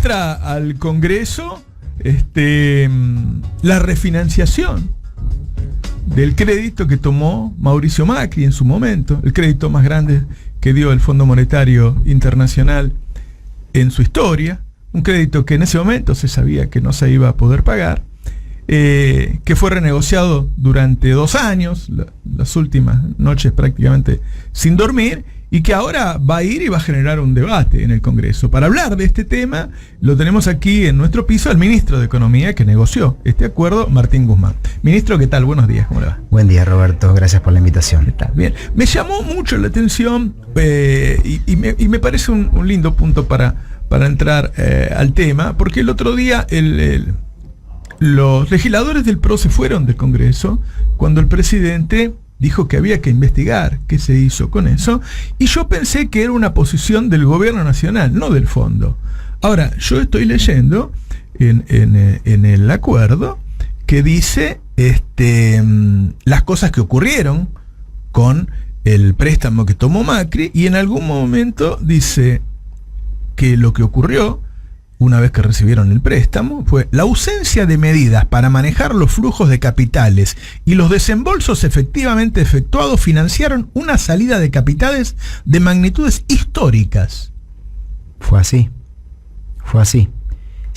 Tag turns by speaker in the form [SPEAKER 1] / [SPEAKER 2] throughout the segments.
[SPEAKER 1] entra al Congreso la refinanciación del crédito que tomó Mauricio Macri en su momento, el crédito más grande que dio el Fondo Monetario Internacional en su historia, un crédito que en ese momento se sabía que no se iba a poder pagar, que fue renegociado durante 2 años, las últimas noches prácticamente sin dormir, y que ahora va a ir y va a generar un debate en el Congreso. Para hablar de este tema, lo tenemos aquí en nuestro piso al ministro de Economía que negoció este acuerdo, Martín Guzmán. Ministro, ¿qué tal? Buenos días, ¿cómo le va?
[SPEAKER 2] Buen día, Roberto, gracias por la invitación.
[SPEAKER 1] ¿Qué tal? Bien. Me llamó mucho la atención y me parece un lindo punto para entrar al tema, porque el otro día los legisladores del PRO se fueron del Congreso cuando el presidente dijo que había que investigar qué se hizo con eso, y yo pensé que era una posición del gobierno nacional, no del fondo. Ahora, yo estoy leyendo en el acuerdo que dice las cosas que ocurrieron con el préstamo que tomó Macri, y en algún momento dice que lo que ocurrió una vez que recibieron el préstamo fue la ausencia de medidas para manejar los flujos de capitales, y los desembolsos efectivamente efectuados financiaron una salida de capitales de magnitudes históricas.
[SPEAKER 2] Fue así.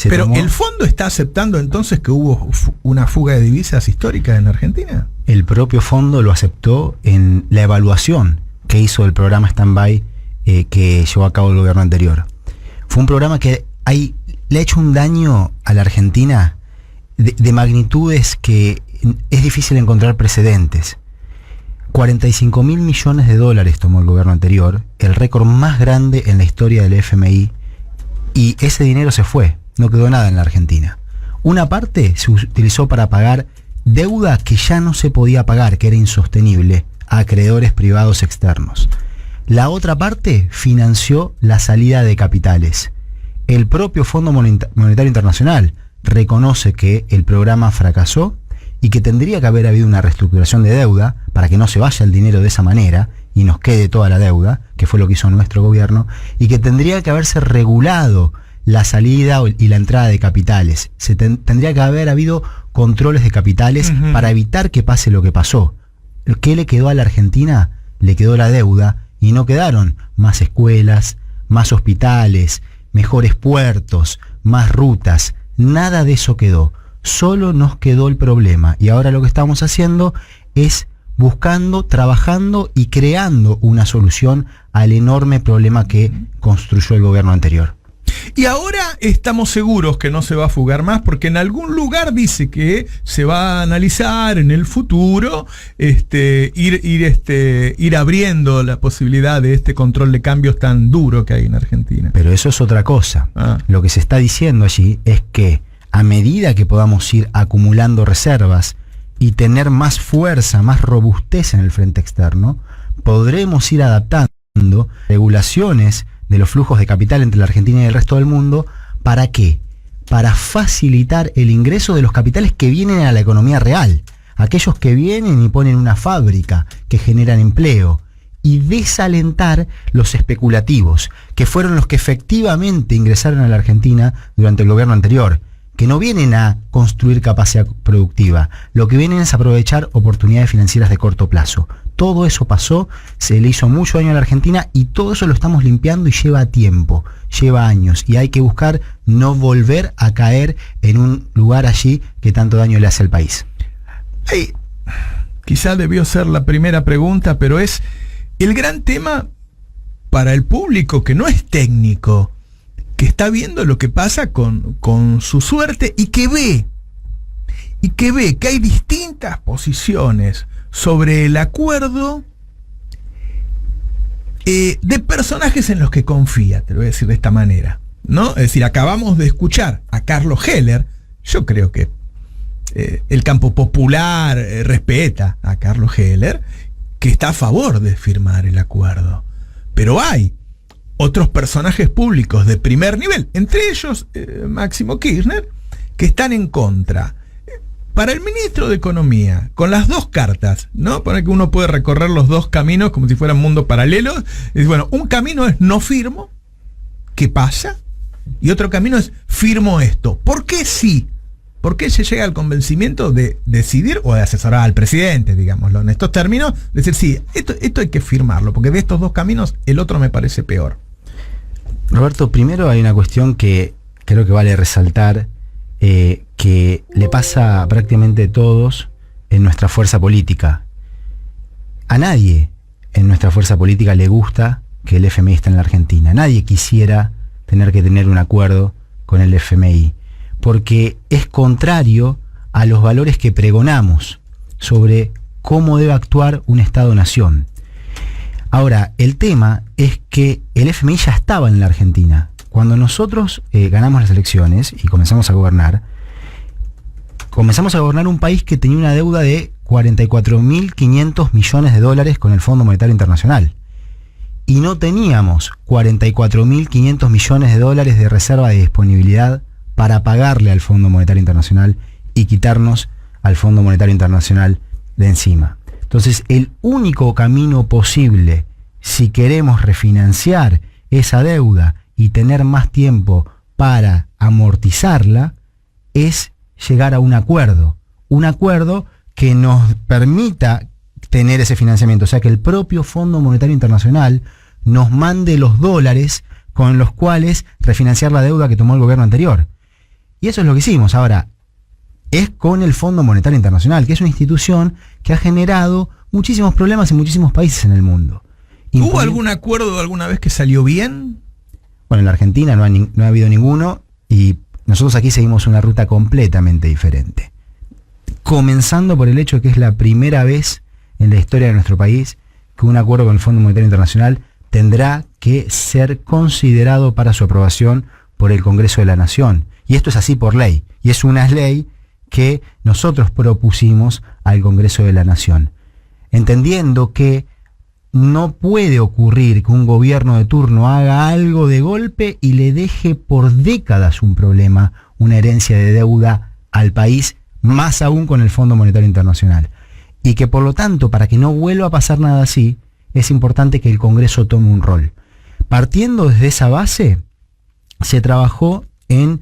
[SPEAKER 1] Pero ¿el fondo está aceptando entonces que hubo una fuga de divisas históricas en Argentina?
[SPEAKER 2] El propio fondo lo aceptó en la evaluación que hizo del programa Stand-by que llevó a cabo el gobierno anterior. Fue un programa que le ha hecho un daño a la Argentina de magnitudes que es difícil encontrar precedentes. 45.000 millones de dólares tomó el gobierno anterior, el récord más grande en la historia del FMI, y ese dinero se fue, no quedó nada en la Argentina. Una parte se utilizó para pagar deuda que ya no se podía pagar, que era insostenible, a acreedores privados externos. La otra parte financió la salida de capitales. El propio Fondo Monetario Internacional reconoce que el programa fracasó y que tendría que haber habido una reestructuración de deuda para que no se vaya el dinero de esa manera y nos quede toda la deuda, que fue lo que hizo nuestro gobierno, y que tendría que haberse regulado la salida y la entrada de capitales. Tendría que haber habido controles de capitales para evitar que pase lo que pasó. ¿Qué le quedó a la Argentina? Le quedó la deuda, y no quedaron más escuelas, más hospitales, mejores puertos, más rutas. Nada de eso quedó. Solo nos quedó el problema. Y ahora lo que estamos haciendo es buscando, trabajando y creando una solución al enorme problema que construyó el gobierno anterior.
[SPEAKER 1] Y ahora estamos seguros que no se va a fugar más, porque en algún lugar dice que se va a analizar en el futuro ir abriendo la posibilidad de este control de cambios tan duro que hay en Argentina.
[SPEAKER 2] Pero eso es otra cosa. Lo que se está diciendo allí es que a medida que podamos ir acumulando reservas y tener más fuerza, más robustez en el frente externo, podremos ir adaptando regulaciones de los flujos de capital entre la Argentina y el resto del mundo. ¿Para qué? Para facilitar el ingreso de los capitales que vienen a la economía real, aquellos que vienen y ponen una fábrica, que generan empleo, y desalentar los especulativos, que fueron los que efectivamente ingresaron a la Argentina durante el gobierno anterior, que no vienen a construir capacidad productiva, lo que vienen es aprovechar oportunidades financieras de corto plazo. Todo eso pasó, se le hizo mucho daño a la Argentina, y todo eso lo estamos limpiando, y lleva tiempo, lleva años, y hay que buscar no volver a caer en un lugar allí que tanto daño le hace al país.
[SPEAKER 1] Quizá debió ser la primera pregunta, pero es el gran tema para el público que no es técnico, que está viendo lo que pasa con su suerte, y que ve que hay distintas posiciones sobre el acuerdo de personajes en los que confía, te lo voy a decir de esta manera, ¿no? Es decir, acabamos de escuchar a Carlos Heller. Yo creo que el campo popular respeta a Carlos Heller, que está a favor de firmar el acuerdo. Pero hay otros personajes públicos de primer nivel, entre ellos Máximo Kirchner, que están en contra. Para el ministro de Economía, con las dos cartas, ¿no? Para que uno puede recorrer los dos caminos como si fueran mundos paralelos. Es, bueno, un camino es no firmo, ¿qué pasa? y otro camino es firmo esto. ¿Por qué sí? ¿Por qué se llega al convencimiento de decidir o de asesorar al presidente, digámoslo, en estos términos? Decir, sí, esto hay que firmarlo, porque de estos dos caminos el otro me parece peor.
[SPEAKER 2] Roberto, primero hay una cuestión que creo que vale resaltar, que le pasa a prácticamente todos en nuestra fuerza política. A nadie en nuestra fuerza política le gusta que el FMI esté en la Argentina. Nadie quisiera tener que tener un acuerdo con el FMI, porque es contrario a los valores que pregonamos sobre cómo debe actuar un Estado-nación. Ahora, el tema es que el FMI ya estaba en la Argentina. Cuando nosotros ganamos las elecciones y comenzamos a gobernar un país que tenía una deuda de 44.500 millones de dólares con el Fondo Monetario Internacional. Y no teníamos 44.500 millones de dólares de reserva de disponibilidad para pagarle al Fondo Monetario Internacional y quitarnos al Fondo Monetario Internacional de encima. Entonces, el único camino posible, si queremos refinanciar esa deuda y tener más tiempo para amortizarla, es llegar a un acuerdo que nos permita tener ese financiamiento, o sea, que el propio Fondo Monetario Internacional nos mande los dólares con los cuales refinanciar la deuda que tomó el gobierno anterior. Y eso es lo que hicimos. Ahora, es con el Fondo Monetario Internacional, que es una institución que ha generado muchísimos problemas en muchísimos países en el mundo.
[SPEAKER 1] ¿Hubo algún acuerdo alguna vez que salió bien?
[SPEAKER 2] Bueno, en la Argentina no ha habido ninguno, y nosotros aquí seguimos una ruta completamente diferente. Comenzando por el hecho de que es la primera vez en la historia de nuestro país que un acuerdo con el Fondo Monetario Internacional tendrá que ser considerado para su aprobación por el Congreso de la Nación. Y esto es así por ley. Y es una ley que nosotros propusimos al Congreso de la Nación, entendiendo que no puede ocurrir que un gobierno de turno haga algo de golpe y le deje por décadas un problema, una herencia de deuda al país, más aún con el Fondo Monetario Internacional. Y que por lo tanto, para que no vuelva a pasar nada así, es importante que el Congreso tome un rol. Partiendo desde esa base, se trabajó en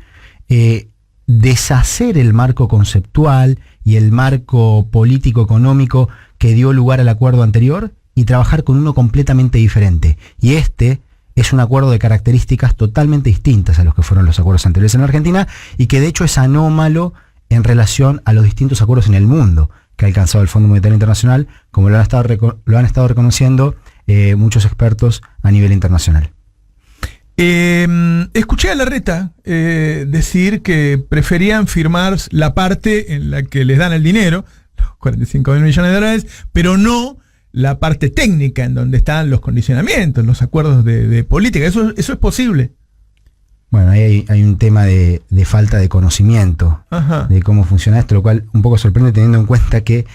[SPEAKER 2] deshacer el marco conceptual y el marco político-económico que dio lugar al acuerdo anterior y trabajar con uno completamente diferente. Y este es un acuerdo de características totalmente distintas a los que fueron los acuerdos anteriores en la Argentina, y que de hecho es anómalo en relación a los distintos acuerdos en el mundo que ha alcanzado el Fondo Monetario Internacional, como lo han estado reconociendo muchos expertos a nivel internacional.
[SPEAKER 1] Escuché a Larreta decir que preferían firmar la parte en la que les dan el dinero, los 45.000 millones de dólares, pero no la parte técnica en donde están los condicionamientos, los acuerdos de política. ¿Eso es posible?
[SPEAKER 2] Bueno, ahí hay un tema de falta de conocimiento. Ajá. De cómo funciona esto, lo cual un poco sorprende teniendo en cuenta que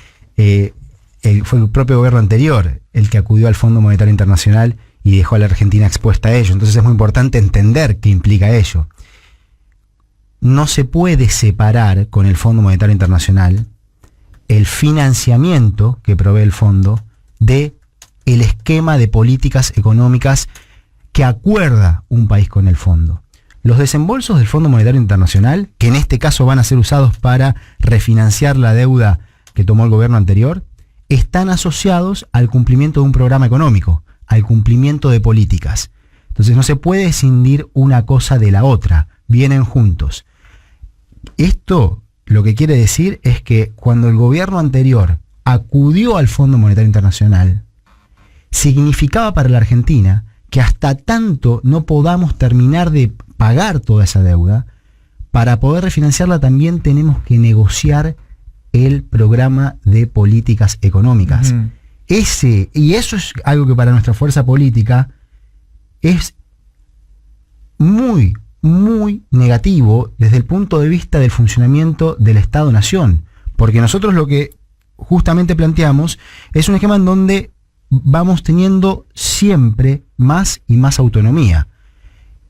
[SPEAKER 2] fue el propio gobierno anterior el que acudió al Fondo Monetario Internacional y dejó a la Argentina expuesta a ello. Entonces es muy importante entender qué implica ello. No se puede separar con el Fondo Monetario Internacional el financiamiento que provee el fondo de el esquema de políticas económicas que acuerda un país con el fondo. Los desembolsos del Fondo Monetario Internacional, que en este caso van a ser usados para refinanciar la deuda que tomó el gobierno anterior, están asociados al cumplimiento de un programa económico, al cumplimiento de políticas. Entonces no se puede escindir una cosa de la otra, vienen juntos. Esto lo que quiere decir es que cuando el gobierno anterior acudió al Fondo Monetario Internacional, significaba para la Argentina que hasta tanto no podamos terminar de pagar toda esa deuda, para poder refinanciarla también tenemos que negociar el programa de políticas económicas. Uh-huh. Y eso es algo que para nuestra fuerza política es muy, muy negativo desde el punto de vista del funcionamiento del Estado-Nación. Porque nosotros lo que justamente planteamos es un esquema en donde vamos teniendo siempre más y más autonomía.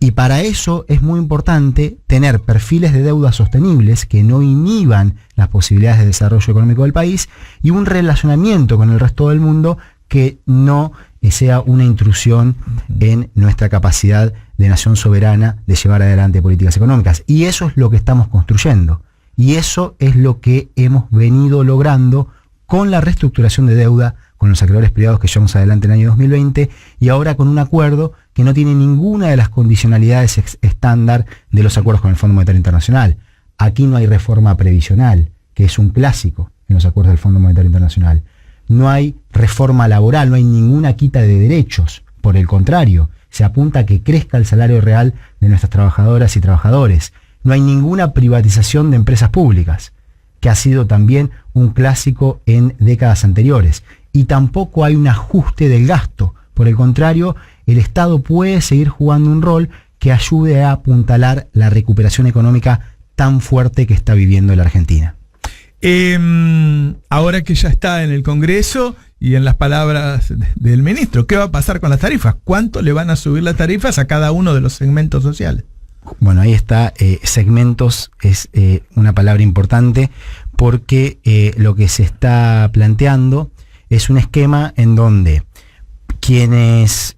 [SPEAKER 2] Y para eso es muy importante tener perfiles de deuda sostenibles que no inhiban las posibilidades de desarrollo económico del país y un relacionamiento con el resto del mundo que no sea una intrusión en nuestra capacidad de nación soberana de llevar adelante políticas económicas. Y eso es lo que estamos construyendo. Y eso es lo que hemos venido logrando con la reestructuración de deuda, con los acreedores privados que llevamos adelante en el año 2020, y ahora con un acuerdo que no tiene ninguna de las condicionalidades estándar de los acuerdos con el Fondo Monetario Internacional. Aquí no hay reforma previsional, que es un clásico en los acuerdos del Fondo Monetario Internacional. No hay reforma laboral, no hay ninguna quita de derechos. Por el contrario, se apunta a que crezca el salario real de nuestras trabajadoras y trabajadores. No hay ninguna privatización de empresas públicas, que ha sido también un clásico en décadas anteriores. Y tampoco hay un ajuste del gasto. Por el contrario, el Estado puede seguir jugando un rol que ayude a apuntalar la recuperación económica tan fuerte que está viviendo la Argentina.
[SPEAKER 1] Ahora que ya está en el Congreso y en las palabras del ministro, ¿qué va a pasar con las tarifas? ¿Cuánto le van a subir las tarifas a cada uno de los segmentos sociales?
[SPEAKER 2] Bueno, ahí está, segmentos es una palabra importante, porque lo que se está planteando es un esquema en donde quienes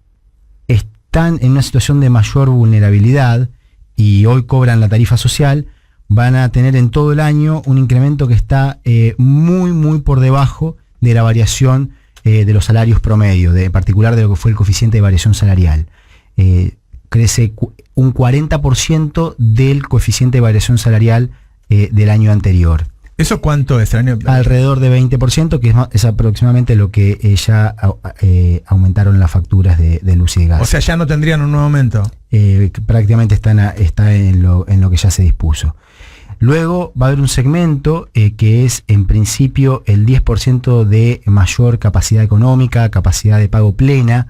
[SPEAKER 2] están en una situación de mayor vulnerabilidad y hoy cobran la tarifa social, van a tener en todo el año un incremento que está muy por debajo de la variación de los salarios promedio, en particular de lo que fue el coeficiente de variación salarial. Crece un 40% del coeficiente de variación salarial del año anterior.
[SPEAKER 1] ¿Eso cuánto es?
[SPEAKER 2] Alrededor de 20%, que es aproximadamente lo que ya aumentaron las facturas de luz y de gas.
[SPEAKER 1] O sea, ya no tendrían un nuevo aumento.
[SPEAKER 2] Prácticamente está en lo que ya se dispuso. Luego va a haber un segmento que es en principio el 10% de mayor capacidad económica, capacidad de pago plena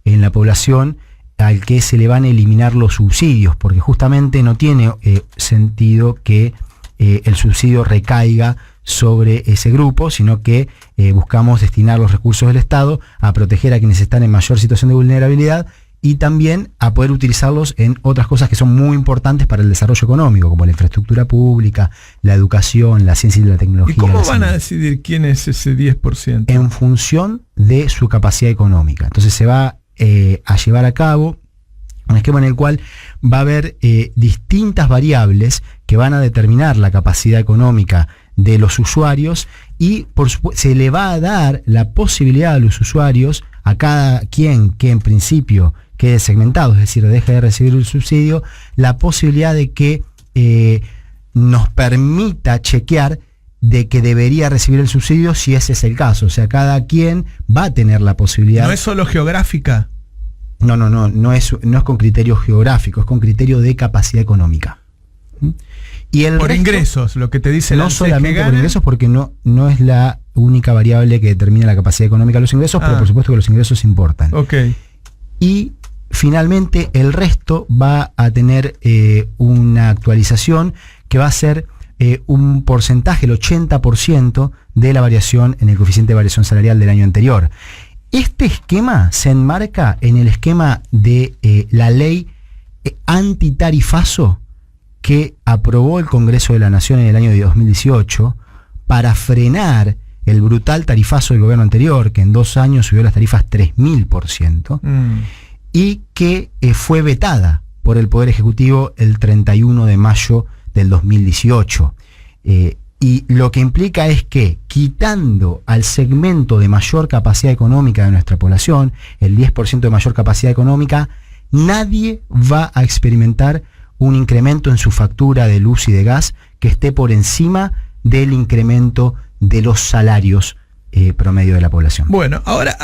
[SPEAKER 2] en la población, al que se le van a eliminar los subsidios, porque justamente no tiene sentido que el subsidio recaiga sobre ese grupo, sino que buscamos destinar los recursos del Estado a proteger a quienes están en mayor situación de vulnerabilidad y también a poder utilizarlos en otras cosas que son muy importantes para el desarrollo económico, como la infraestructura pública, la educación, la ciencia y la tecnología.
[SPEAKER 1] ¿Y cómo van a decidir quién es ese 10%?
[SPEAKER 2] En función de su capacidad económica. Entonces se va a llevar a cabo un esquema en el cual va a haber distintas variables que van a determinar la capacidad económica de los usuarios y por supuesto se le va a dar la posibilidad a los usuarios, a cada quien que en principio quede segmentado, es decir, deje de recibir el subsidio, la posibilidad de que nos permita chequear de que debería recibir el subsidio si ese es el caso. O sea, cada quien va a tener la posibilidad.
[SPEAKER 1] ¿No es solo geográfica?
[SPEAKER 2] No es con criterio geográfico, es con criterio de capacidad económica. Y el
[SPEAKER 1] por
[SPEAKER 2] resto,
[SPEAKER 1] ingresos, lo que te dice
[SPEAKER 2] no solamente por ingresos, porque no es la única variable que determina la capacidad económica de los ingresos, pero por supuesto que los ingresos importan.
[SPEAKER 1] Okay.
[SPEAKER 2] Y finalmente el resto va a tener una actualización que va a ser un porcentaje, el 80% de la variación en el coeficiente de variación salarial del año anterior. Este esquema se enmarca en el esquema de la ley antitarifazo que aprobó el Congreso de la Nación en el año de 2018 para frenar el brutal tarifazo del gobierno anterior, que en 2 años subió las tarifas 3000%, y que fue vetada por el Poder Ejecutivo el 31 de mayo del 2018. Y lo que implica es que, quitando al segmento de mayor capacidad económica de nuestra población, el 10% de mayor capacidad económica, nadie va a experimentar un incremento en su factura de luz y de gas que esté por encima del incremento de los salarios promedio de la población.
[SPEAKER 1] Bueno, ahora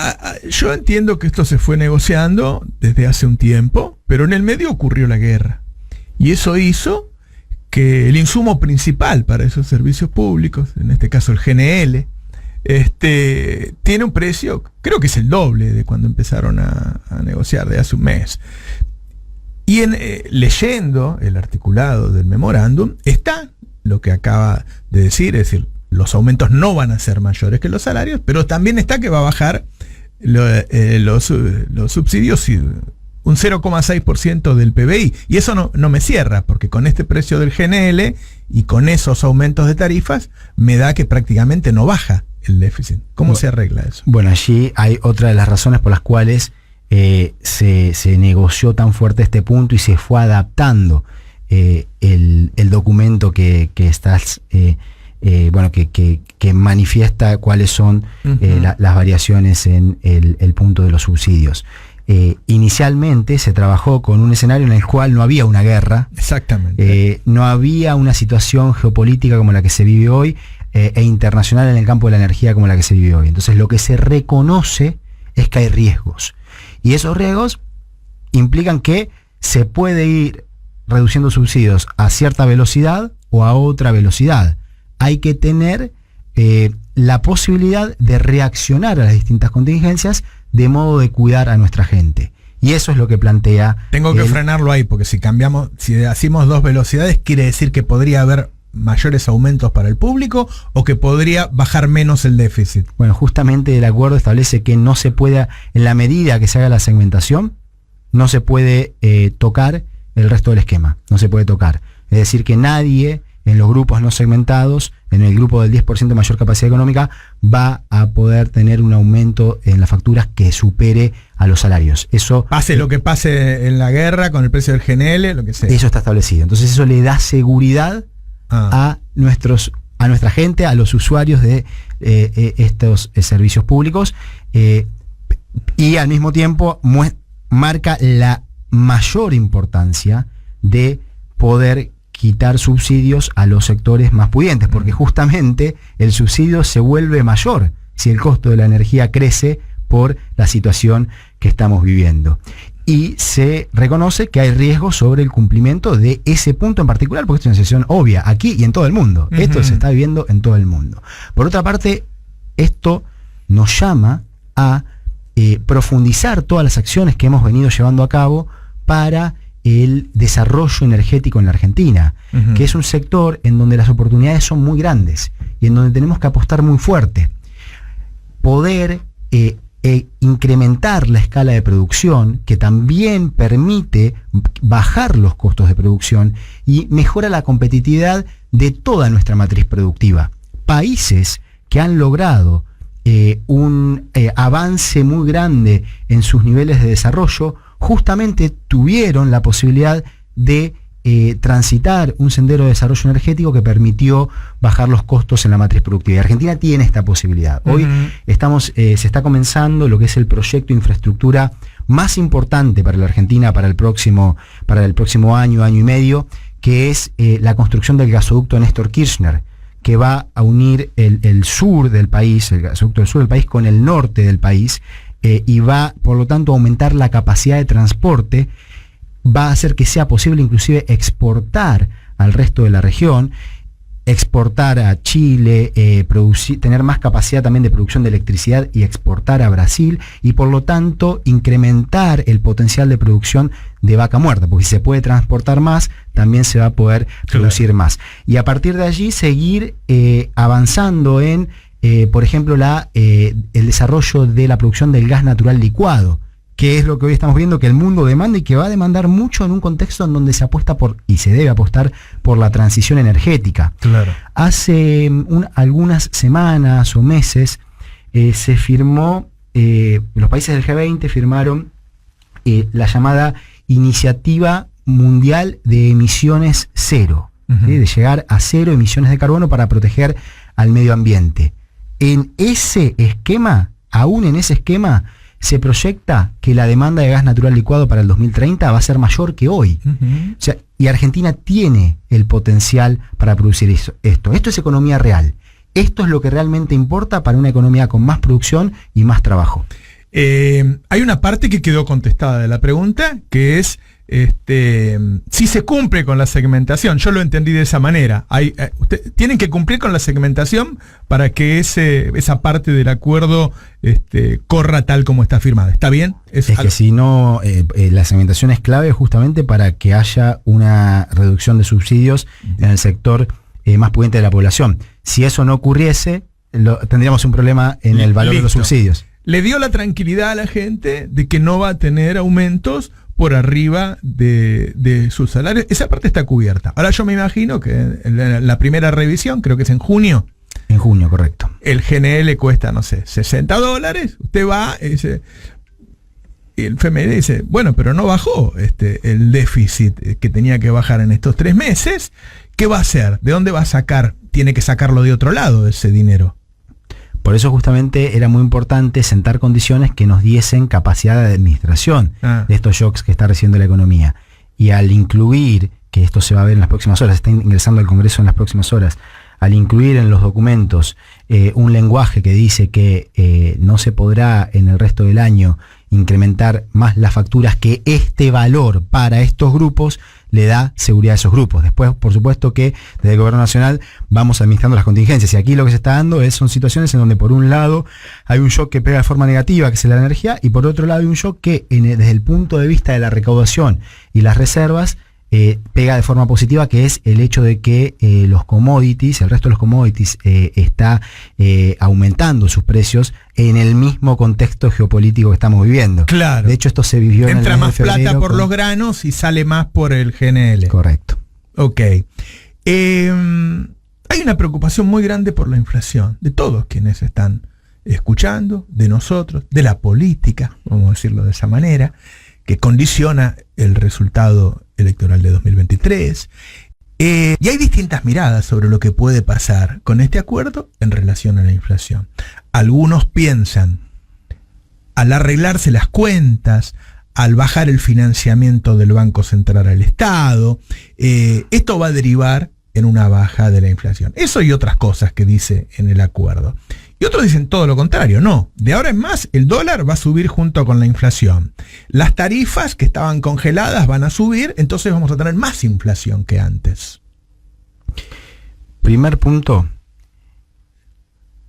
[SPEAKER 1] yo entiendo que esto se fue negociando desde hace un tiempo, pero en el medio ocurrió la guerra. Y eso hizo que el insumo principal para esos servicios públicos, en este caso el GNL, tiene un precio, creo que es el doble de cuando empezaron a negociar de hace un mes. Y leyendo el articulado del memorándum, está lo que acaba de decir, es decir, los aumentos no van a ser mayores que los salarios, pero también está que va a bajar los subsidios un 0,6% del PBI. Y eso no me cierra, porque con este precio del GNL y con esos aumentos de tarifas, me da que prácticamente no baja el déficit. ¿Cómo se arregla eso?
[SPEAKER 2] Bueno, allí hay otra de las razones por las cuales se negoció tan fuerte este punto y se fue adaptando el documento que estás que manifiesta cuáles son las variaciones en el punto de los subsidios. Inicialmente se trabajó con un escenario en el cual no había una guerra.
[SPEAKER 1] Exactamente.
[SPEAKER 2] No había una situación geopolítica como la que se vive hoy e internacional en el campo de la energía como la que se vive hoy. Entonces lo que se reconoce es que hay riesgos. Y esos riesgos implican que se puede ir reduciendo subsidios a cierta velocidad o a otra velocidad. Hay que tener la posibilidad de reaccionar a las distintas contingencias de modo de cuidar a nuestra gente. Y eso es lo que plantea...
[SPEAKER 1] Tengo que frenarlo ahí, porque si hacemos 2 velocidades, quiere decir que podría haber mayores aumentos para el público o que podría bajar menos el déficit.
[SPEAKER 2] Bueno, justamente el acuerdo establece que no se puede, en la medida que se haga la segmentación, no se puede tocar el resto del esquema, no se puede tocar. Es decir, que nadie en los grupos no segmentados, en el grupo del 10% de mayor capacidad económica, va a poder tener un aumento en las facturas que supere a los salarios. Eso,
[SPEAKER 1] pase lo que pase en la guerra, con el precio del GNL, lo que sea.
[SPEAKER 2] Eso está establecido. Entonces eso le da seguridad a nuestra gente, a los usuarios de estos servicios públicos, y al mismo tiempo marca la mayor importancia de poder quitar subsidios a los sectores más pudientes, porque justamente el subsidio se vuelve mayor si el costo de la energía crece por la situación que estamos viviendo. Y se reconoce que hay riesgos sobre el cumplimiento de ese punto en particular, porque esto es una situación obvia aquí y en todo el mundo. Esto se está viviendo en todo el mundo. Por otra parte, esto nos llama a profundizar todas las acciones que hemos venido llevando a cabo para el desarrollo energético en la Argentina, que es un sector en donde las oportunidades son muy grandes y en donde tenemos que apostar muy fuerte. Poder incrementar la escala de producción, que también permite bajar los costos de producción y mejora la competitividad de toda nuestra matriz productiva. Países que han logrado un avance muy grande en sus niveles de desarrollo justamente tuvieron la posibilidad de transitar un sendero de desarrollo energético que permitió bajar los costos en la matriz productiva. Y Argentina tiene esta posibilidad. Hoy se está comenzando lo que es el proyecto de infraestructura más importante para la Argentina para el próximo año y medio, que es la construcción del gasoducto Néstor Kirchner, que va a unir el sur del país, el gasoducto del sur del país, con el norte del país, y va, por lo tanto, a aumentar la capacidad de transporte, va a hacer que sea posible inclusive exportar al resto de la región, exportar a Chile, tener más capacidad también de producción de electricidad y exportar a Brasil, y por lo tanto incrementar el potencial de producción de vaca muerta, porque si se puede transportar más, también se va a poder producir más. Y a partir de allí seguir avanzando en por ejemplo, el desarrollo de la producción del gas natural licuado, que es lo que hoy estamos viendo que el mundo demanda y que va a demandar mucho en un contexto en donde se apuesta y se debe apostar por la transición energética.
[SPEAKER 1] Claro.
[SPEAKER 2] Hace algunas semanas o meses se firmó, los países del G20 firmaron la llamada Iniciativa Mundial de Emisiones Cero, ¿sí? De llegar a 0 emisiones de carbono para proteger al medio ambiente. En ese esquema, aún en ese esquema, se proyecta que la demanda de gas natural licuado para el 2030 va a ser mayor que hoy. O sea, y Argentina tiene el potencial para producir esto. Esto es economía real. Esto es lo que realmente importa para una economía con más producción y más trabajo.
[SPEAKER 1] Hay una parte que quedó contestada de la pregunta, que es si se cumple con la segmentación. Yo lo entendí de esa manera. Tienen que cumplir con la segmentación para que esa parte del acuerdo corra tal como está firmada. ¿Está bien?
[SPEAKER 2] Es que si no, la segmentación es clave justamente para que haya una reducción de subsidios en el sector más pudiente de la población. Si eso no ocurriese, tendríamos un problema en el valor de los subsidios.
[SPEAKER 1] Le dio la tranquilidad a la gente de que no va a tener aumentos por arriba de sus salarios. Esa parte está cubierta. Ahora yo me imagino que en la primera revisión, creo que es en junio.
[SPEAKER 2] En junio, correcto.
[SPEAKER 1] El GNL cuesta, no sé, $60. Usted va y dice, y el FMI dice, bueno, pero no bajó el déficit que tenía que bajar en estos 3 meses. ¿Qué va a hacer? ¿De dónde va a sacar? Tiene que sacarlo de otro lado ese dinero.
[SPEAKER 2] Por eso justamente era muy importante sentar condiciones que nos diesen capacidad de administración de estos shocks que está recibiendo la economía. Y al incluir, que esto se va a ver en las próximas horas, está ingresando al Congreso en las próximas horas, al incluir en los documentos un lenguaje que dice que no se podrá en el resto del año incrementar más las facturas, que este valor para estos grupos le da seguridad a esos grupos. Después, por supuesto que desde el Gobierno Nacional vamos administrando las contingencias, y aquí lo que se está dando son situaciones en donde por un lado hay un shock que pega de forma negativa, que es la energía, y por otro lado hay un shock que desde el punto de vista de la recaudación y las reservas pega de forma positiva, que es el hecho de que los commodities, el resto de los commodities está aumentando sus precios en el mismo contexto geopolítico que estamos viviendo.
[SPEAKER 1] Claro.
[SPEAKER 2] De hecho, esto se vivió en el mes de febrero.
[SPEAKER 1] Entra más plata por los granos y sale más por el GNL.
[SPEAKER 2] Correcto.
[SPEAKER 1] Ok. Hay una preocupación muy grande por la inflación, de todos quienes están escuchando, de nosotros, de la política, vamos a decirlo de esa manera, que condiciona el resultado electoral de 2023. Y hay distintas miradas sobre lo que puede pasar con este acuerdo en relación a la inflación. Algunos piensan, al arreglarse las cuentas, al bajar el financiamiento del Banco Central al Estado, esto va a derivar en una baja de la inflación. Eso y otras cosas que dice en el acuerdo. Y otros dicen todo lo contrario, no. De ahora en más, el dólar va a subir junto con la inflación. Las tarifas que estaban congeladas van a subir, entonces vamos a tener más inflación que antes.
[SPEAKER 2] Primer punto,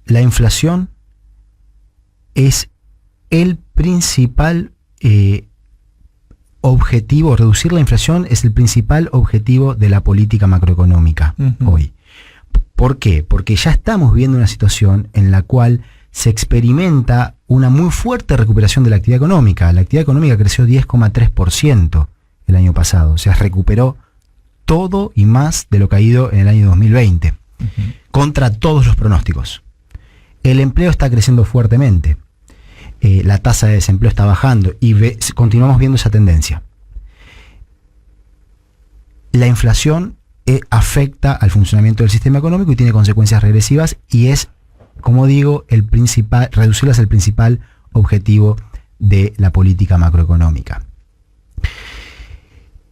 [SPEAKER 2] la inflación es el principal objetivo, reducir la inflación es el principal objetivo de la política macroeconómica hoy. ¿Por qué? Porque ya estamos viendo una situación en la cual se experimenta una muy fuerte recuperación de la actividad económica. La actividad económica creció 10,3% el año pasado. O sea, recuperó todo y más de lo caído en el año 2020, contra todos los pronósticos. El empleo está creciendo fuertemente. La tasa de desempleo está bajando y continuamos viendo esa tendencia. La inflación afecta al funcionamiento del sistema económico y tiene consecuencias regresivas, y es, como digo, reducirla es el principal objetivo de la política macroeconómica.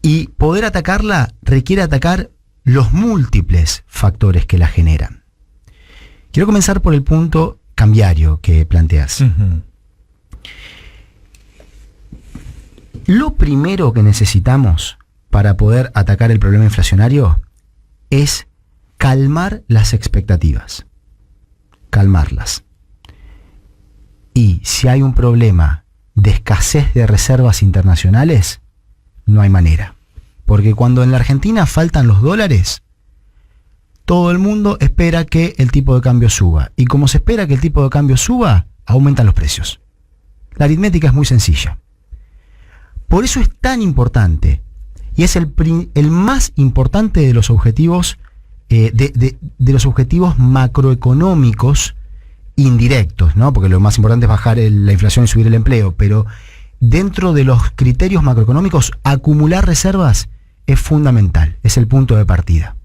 [SPEAKER 2] Y poder atacarla requiere atacar los múltiples factores que la generan. Quiero comenzar por el punto cambiario que planteas. Lo primero que necesitamos para poder atacar el problema inflacionario es calmar las expectativas. Calmarlas. Y si hay un problema de escasez de reservas internacionales, no hay manera. Porque cuando en la Argentina faltan los dólares, todo el mundo espera que el tipo de cambio suba. Y como se espera que el tipo de cambio suba, aumentan los precios. La aritmética es muy sencilla. Por eso es tan importante, y es el más importante de los objetivos de los objetivos macroeconómicos indirectos, ¿no? Porque lo más importante es bajar la inflación y subir el empleo, pero dentro de los criterios macroeconómicos, acumular reservas es fundamental, es el punto de partida.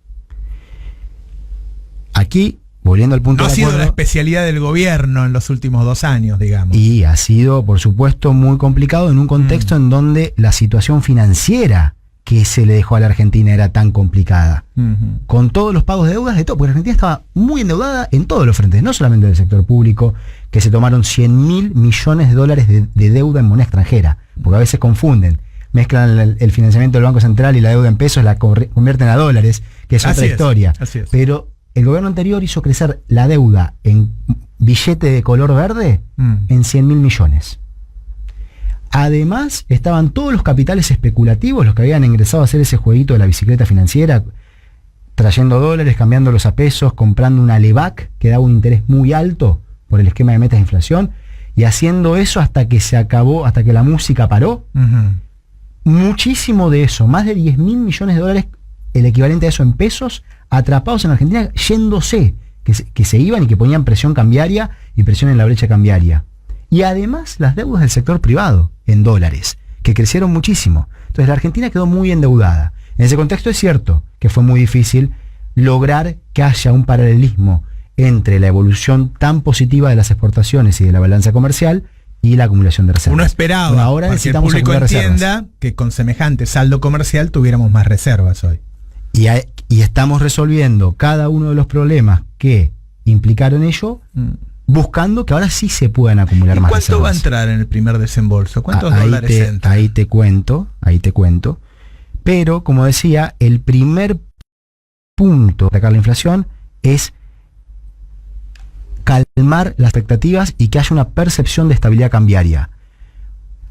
[SPEAKER 2] Aquí, volviendo al punto
[SPEAKER 1] de acuerdo, ha sido la especialidad del gobierno en los últimos 2 años, digamos. Y
[SPEAKER 2] ha sido, por supuesto, muy complicado en un contexto en donde la situación financiera que se le dejó a la Argentina era tan complicada. Con todos los pagos de deudas de todo, porque la Argentina estaba muy endeudada en todos los frentes, no solamente del sector público, que se tomaron $100.000 millones de deuda en moneda extranjera, porque a veces confunden, mezclan el financiamiento del Banco Central y la deuda en pesos, la convierten a dólares, que es otra historia.
[SPEAKER 1] Así es.
[SPEAKER 2] Pero el gobierno anterior hizo crecer la deuda en billete de color verde en 100.000 millones. Además, estaban todos los capitales especulativos, los que habían ingresado a hacer ese jueguito de la bicicleta financiera, trayendo dólares, cambiándolos a pesos, comprando una LEVAC que daba un interés muy alto por el esquema de metas de inflación, y haciendo eso hasta que se acabó, hasta que la música paró. Muchísimo de eso, más de 10.000 millones de dólares, el equivalente a eso en pesos, atrapados en Argentina, yéndose, que se iban y que ponían presión cambiaria y presión en la brecha cambiaria. Y además las deudas del sector privado en dólares, que crecieron muchísimo. Entonces la Argentina quedó muy endeudada. En ese contexto es cierto que fue muy difícil lograr que haya un paralelismo entre la evolución tan positiva de las exportaciones y de la balanza comercial y la acumulación de reservas.
[SPEAKER 1] Uno esperaba
[SPEAKER 2] bueno, ahora
[SPEAKER 1] para que el
[SPEAKER 2] necesitamos
[SPEAKER 1] público
[SPEAKER 2] acumular
[SPEAKER 1] entienda
[SPEAKER 2] reservas.
[SPEAKER 1] que con semejante saldo comercial tuviéramos más reservas hoy.
[SPEAKER 2] Y estamos resolviendo cada uno de los problemas que implicaron ello, buscando que ahora sí se puedan acumular más reservas.
[SPEAKER 1] ¿Cuánto va a entrar en el primer desembolso? ¿Cuántos
[SPEAKER 2] ahí
[SPEAKER 1] dólares entran?
[SPEAKER 2] Ahí te cuento. Pero, como decía, el primer punto de atacar la inflación es calmar las expectativas y que haya una percepción de estabilidad cambiaria.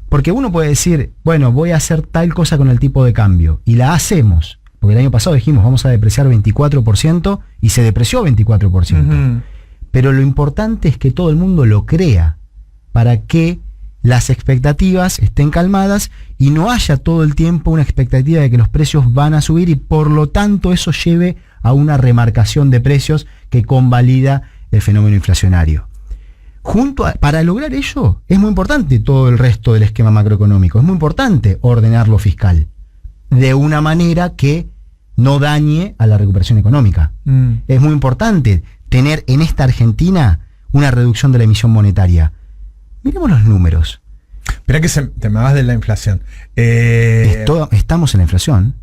[SPEAKER 2] Porque uno puede decir, bueno, voy a hacer tal cosa con el tipo de cambio, y la hacemos. Porque el año pasado dijimos, vamos a depreciar 24%, y se depreció 24%. Pero lo importante es que todo el mundo lo crea, para que las expectativas estén calmadas y no haya todo el tiempo una expectativa de que los precios van a subir y por lo tanto eso lleve a una remarcación de precios que convalida el fenómeno inflacionario. Para lograr ello es muy importante todo el resto del esquema macroeconómico, es muy importante ordenar lo fiscal de una manera que no dañe a la recuperación económica. Es muy importante tener en esta Argentina una reducción de la emisión monetaria. Miremos los números.
[SPEAKER 1] Espera que te me vas de la inflación.
[SPEAKER 2] Estamos en la inflación.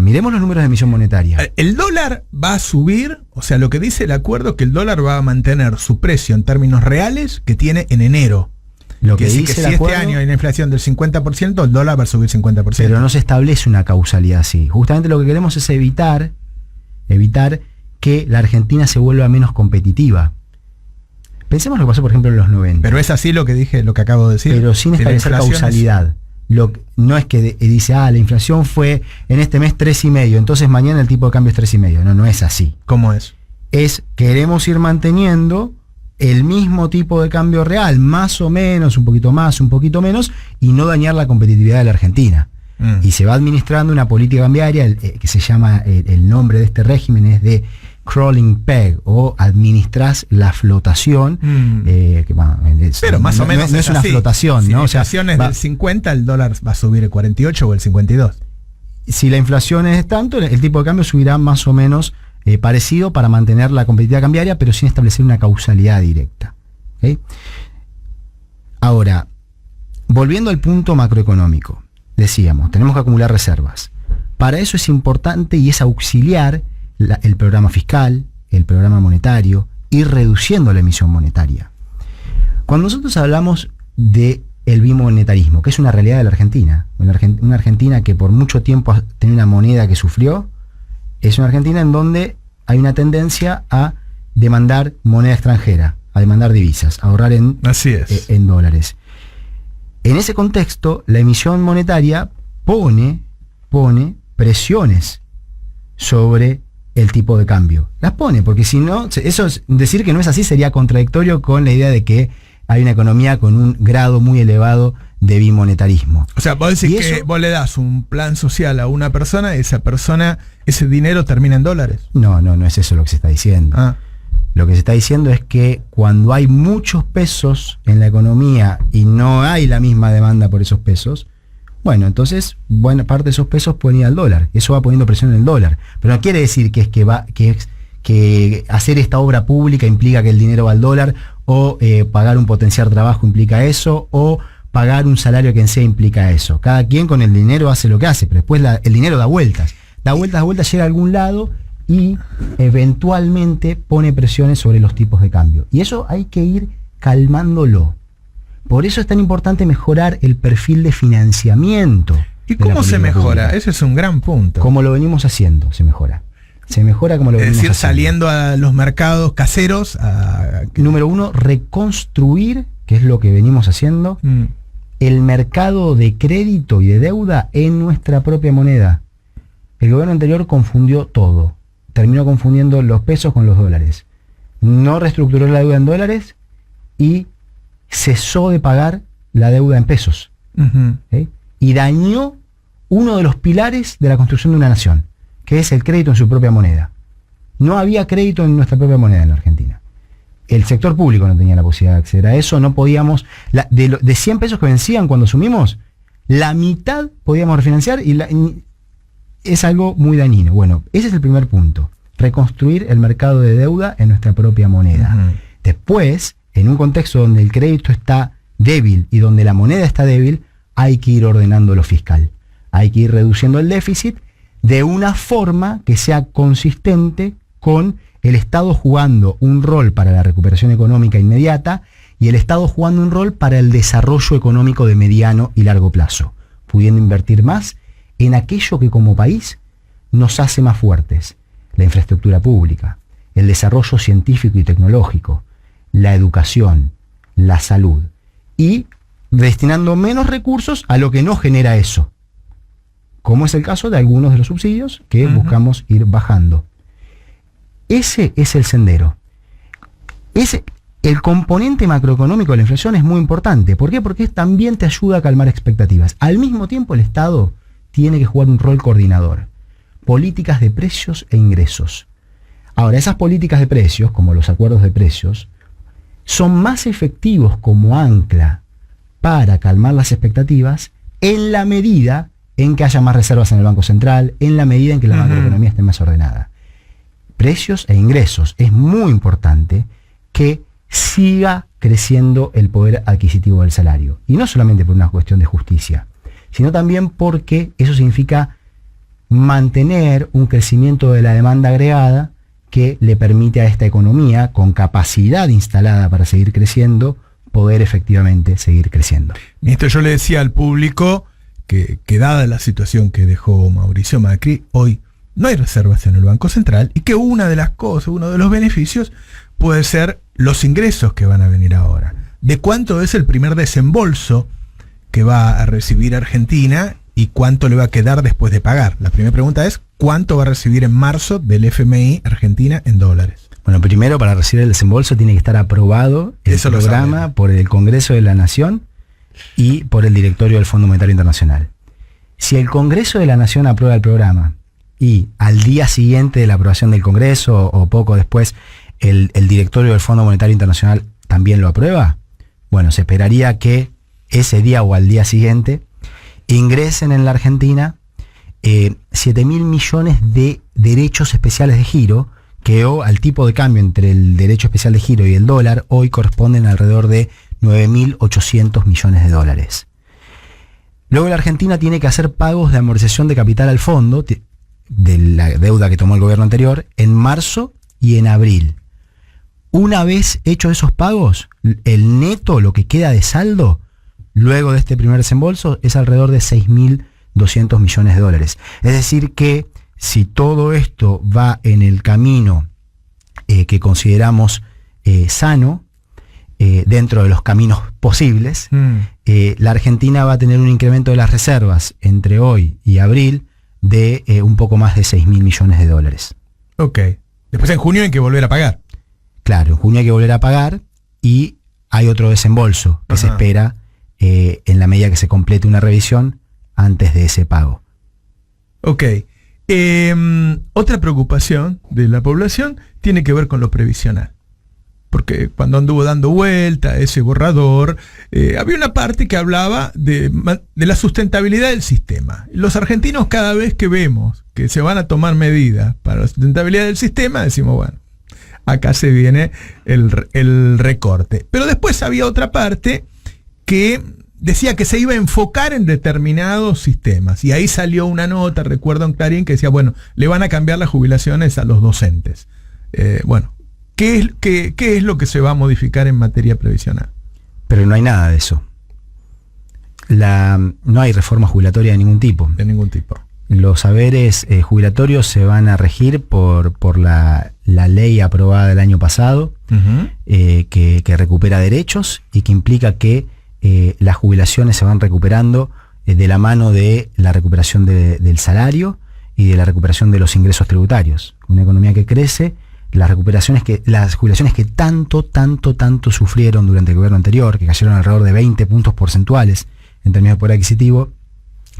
[SPEAKER 2] Miremos los números de emisión monetaria.
[SPEAKER 1] El dólar va a subir, o sea, lo que dice el acuerdo es que el dólar va a mantener su precio en términos reales que tiene en enero.
[SPEAKER 2] Lo que
[SPEAKER 1] dice
[SPEAKER 2] dice
[SPEAKER 1] que
[SPEAKER 2] el
[SPEAKER 1] si
[SPEAKER 2] acuerdo,
[SPEAKER 1] este año hay una inflación del 50%, el dólar va a subir 50%.
[SPEAKER 2] Pero no se establece una causalidad así. Justamente lo que queremos es evitar que la Argentina se vuelva menos competitiva. Pensemos lo que pasó, por ejemplo, en los 90.
[SPEAKER 1] Pero es así lo que dije, lo que acabo de decir.
[SPEAKER 2] Pero sin establecer causalidad. No es que dice, la inflación fue en este mes 3,5, entonces mañana el tipo de cambio es 3,5. No es así.
[SPEAKER 1] ¿Cómo es?
[SPEAKER 2] Queremos ir manteniendo el mismo tipo de cambio real, más o menos, un poquito más, un poquito menos, y no dañar la competitividad de la Argentina. Y se va administrando una política cambiaria que se llama, el nombre de este régimen es de crawling peg, o administras la flotación.
[SPEAKER 1] Pero más o menos
[SPEAKER 2] no es una
[SPEAKER 1] así.
[SPEAKER 2] flotación,
[SPEAKER 1] si
[SPEAKER 2] ¿no?
[SPEAKER 1] la inflación es del 50, el dólar va a subir el 48 o el 52.
[SPEAKER 2] Si la inflación es tanto, el tipo de cambio subirá más o menos parecido para mantener la competitividad cambiaria, pero sin establecer una causalidad directa. ¿Okay? Ahora, volviendo al punto macroeconómico, decíamos, tenemos que acumular reservas. Para eso es importante y es auxiliar el programa fiscal, el programa monetario, ir reduciendo la emisión monetaria. Cuando nosotros hablamos de el bimonetarismo, que es una realidad de la Argentina, una Argentina que por mucho tiempo ha tenido una moneda que sufrió, es una Argentina en donde hay una tendencia a demandar moneda extranjera, a demandar divisas, a ahorrar en dólares. En ese contexto, la emisión monetaria pone presiones sobre el tipo de cambio. Las pone, porque si no, eso es decir que no es así sería contradictorio con la idea de que hay una economía con un grado muy elevado de bimonetarismo.
[SPEAKER 1] O sea, vos decís que vos le das un plan social a una persona y esa persona, ese dinero termina en dólares.
[SPEAKER 2] No es eso lo que se está diciendo. Lo que se está diciendo es que cuando hay muchos pesos en la economía y no hay la misma demanda por esos pesos, bueno, entonces buena parte de esos pesos pueden ir al dólar. Eso va poniendo presión en el dólar. Pero no quiere decir que hacer esta obra pública implica que el dinero va al dólar, o pagar un potenciar trabajo implica eso, o pagar un salario que en sí implica eso. Cada quien con el dinero hace lo que hace, pero después el dinero da vueltas, llega a algún lado y eventualmente pone presiones sobre los tipos de cambio. Y eso hay que ir calmándolo. Por eso es tan importante mejorar el perfil de financiamiento.
[SPEAKER 1] ¿Y cómo se mejora? Pública. Ese es un gran punto.
[SPEAKER 2] Como lo venimos haciendo, se mejora. Se mejora como lo venimos haciendo. Es decir,
[SPEAKER 1] saliendo a los mercados caseros.
[SPEAKER 2] Número uno, reconstruir, que es lo que venimos haciendo, el mercado de crédito y de deuda en nuestra propia moneda. El gobierno anterior confundió todo. Terminó confundiendo los pesos con los dólares. No reestructuró la deuda en dólares y cesó de pagar la deuda en pesos. ¿Okay? Y dañó uno de los pilares de la construcción de una nación, que es el crédito en su propia moneda. no había crédito en nuestra propia moneda en la Argentina. El sector público no tenía la posibilidad de acceder a eso, no podíamos, de 100 pesos que vencían cuando asumimos, la mitad podíamos refinanciar y es algo muy dañino. Bueno, ese es el primer punto, reconstruir el mercado de deuda en nuestra propia moneda. Uh-huh. Después, en un contexto donde el crédito está débil y donde la moneda está débil, hay que ir ordenando lo fiscal, hay que ir reduciendo el déficit de una forma que sea consistente con el Estado jugando un rol para la recuperación económica inmediata y el Estado jugando un rol para el desarrollo económico de mediano y largo plazo, pudiendo invertir más en aquello que como país nos hace más fuertes: la infraestructura pública, el desarrollo científico y tecnológico, la educación, la salud, y destinando menos recursos a lo que no genera eso, como es el caso de algunos de los subsidios que buscamos ir bajando. Ese es el sendero. El componente macroeconómico de la inflación es muy importante. ¿Por qué? Porque también te ayuda a calmar expectativas. Al mismo tiempo, el Estado tiene que jugar un rol coordinador. Políticas de precios e ingresos. Ahora, esas políticas de precios, como los acuerdos de precios, son más efectivos como ancla para calmar las expectativas en la medida en que haya más reservas en el Banco Central, en la medida en que la macroeconomía esté más ordenada. Precios e ingresos. Es muy importante que siga creciendo el poder adquisitivo del salario. Y no solamente por una cuestión de justicia, sino también porque eso significa mantener un crecimiento de la demanda agregada que le permite a esta economía, con capacidad instalada para seguir creciendo, poder efectivamente seguir creciendo.
[SPEAKER 1] Ministro, yo le decía al público que dada la situación que dejó Mauricio Macri, hoy no hay reservas en el Banco Central y que una de las cosas, uno de los beneficios puede ser los ingresos que van a venir ahora. ¿De cuánto es el primer desembolso que va a recibir Argentina y cuánto le va a quedar después de pagar? La primera pregunta es, ¿cuánto va a recibir en marzo del FMI Argentina en dólares?
[SPEAKER 2] Bueno, primero, para recibir el desembolso tiene que estar aprobado el programa por el Congreso de la Nación y por el directorio del Fondo Monetario Internacional. Si el Congreso de la Nación aprueba el programa y al día siguiente de la aprobación del Congreso o poco después el directorio del Fondo Monetario Internacional también lo aprueba, bueno, se esperaría que ese día o al día siguiente ingresen en la Argentina 7.000 millones de derechos especiales de giro, que al tipo de cambio entre el derecho especial de giro y el dólar hoy corresponden a alrededor de 9.800 millones de dólares. Luego la Argentina tiene que hacer pagos de amortización de capital al fondo, de la deuda que tomó el gobierno anterior, en marzo y en abril. Una vez hechos esos pagos, el neto, lo que queda de saldo, luego de este primer desembolso, es alrededor de 6.200 millones de dólares. Es decir que si todo esto va en el camino que consideramos sano, dentro de los caminos posibles, la Argentina va a tener un incremento de las reservas entre hoy y abril de un poco más de 6.000 millones de dólares.
[SPEAKER 1] Ok. Después en junio hay que volver a pagar.
[SPEAKER 2] Claro, en junio hay que volver a pagar y hay otro desembolso que se espera en la medida que se complete una revisión antes de ese pago.
[SPEAKER 1] Ok. Otra preocupación de la población tiene que ver con lo previsional. Porque cuando anduvo dando vuelta ese borrador, había una parte que hablaba de la sustentabilidad del sistema. Los argentinos, cada vez que vemos que se van a tomar medidas para la sustentabilidad del sistema, decimos, bueno, acá se viene el recorte. Pero después había otra parte que decía que se iba a enfocar en determinados sistemas. Y ahí salió una nota, recuerdo en Clarín, que decía, bueno, le van a cambiar las jubilaciones a los docentes. Bueno, ¿qué es lo que se va a modificar en materia previsional?
[SPEAKER 2] Pero no hay nada de eso. No hay reforma jubilatoria de ningún tipo.
[SPEAKER 1] De ningún tipo.
[SPEAKER 2] Los haberes jubilatorios se van a regir por la ley aprobada el año pasado, que recupera derechos y que implica que las jubilaciones se van recuperando de la mano de la recuperación del salario y de la recuperación de los ingresos tributarios. Una economía que crece, las jubilaciones que tanto sufrieron durante el gobierno anterior, que cayeron alrededor de 20 puntos porcentuales en términos de poder adquisitivo,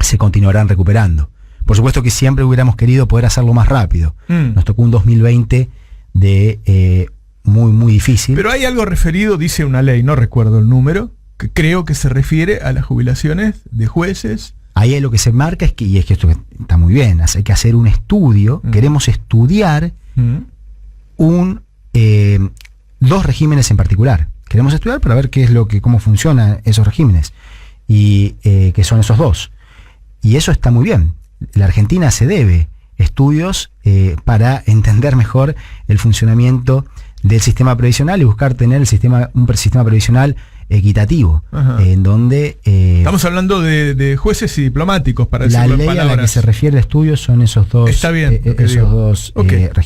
[SPEAKER 2] se continuarán recuperando. Por supuesto que siempre hubiéramos querido poder hacerlo más rápido. Nos tocó un 2020 de muy difícil.
[SPEAKER 1] Pero hay algo referido, dice una ley, no recuerdo el número, que creo que se refiere a las jubilaciones de jueces.
[SPEAKER 2] Ahí lo que se marca es que esto está muy bien, hay que hacer un estudio, queremos estudiar dos regímenes en particular. Queremos estudiar para ver cómo funcionan esos regímenes y qué son esos dos. Y eso está muy bien. La Argentina se debe estudios para entender mejor el funcionamiento del sistema previsional y buscar tener un sistema previsional equitativo, en donde...
[SPEAKER 1] estamos hablando de jueces y diplomáticos, para decirlo en palabras.
[SPEAKER 2] La ley a la que se refiere el estudio son esos dos,
[SPEAKER 1] Está bien,
[SPEAKER 2] regímenes.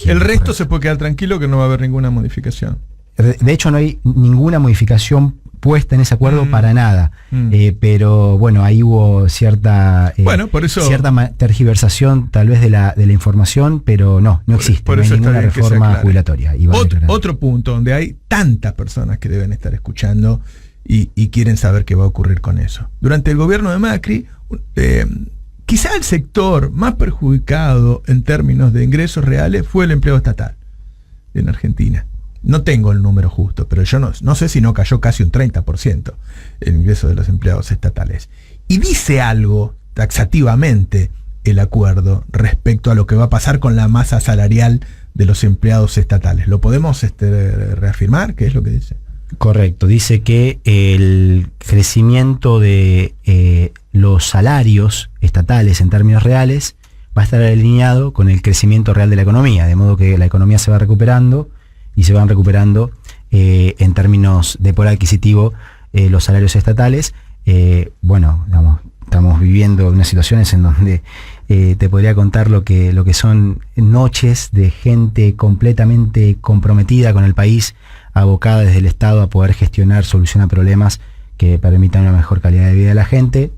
[SPEAKER 1] El resto
[SPEAKER 2] correcto.
[SPEAKER 1] se puede quedar tranquilo que no va a haber ninguna modificación.
[SPEAKER 2] De hecho, no hay ninguna modificación puesta en ese acuerdo para nada. Pero bueno, ahí hubo cierta tergiversación tal vez de la información, pero no existe. No hay ninguna reforma jubilatoria.
[SPEAKER 1] Otro punto donde hay tantas personas que deben estar escuchando y quieren saber qué va a ocurrir con eso. Durante el gobierno de Macri, quizá el sector más perjudicado en términos de ingresos reales fue el empleo estatal en Argentina. No tengo el número justo, pero yo no sé si no cayó casi un 30% el ingreso de los empleados estatales. Y dice algo taxativamente el acuerdo respecto a lo que va a pasar con la masa salarial de los empleados estatales. ¿Lo podemos reafirmar? ¿Qué es lo que dice?
[SPEAKER 2] Correcto, dice que el crecimiento de los salarios estatales en términos reales va a estar alineado con el crecimiento real de la economía, de modo que la economía se va recuperando y se van recuperando en términos de poder adquisitivo los salarios estatales. Estamos viviendo unas situaciones en donde te podría contar lo que son noches de gente completamente comprometida con el país, abocada desde el Estado a poder gestionar, solucionar problemas que permitan una mejor calidad de vida de la gente.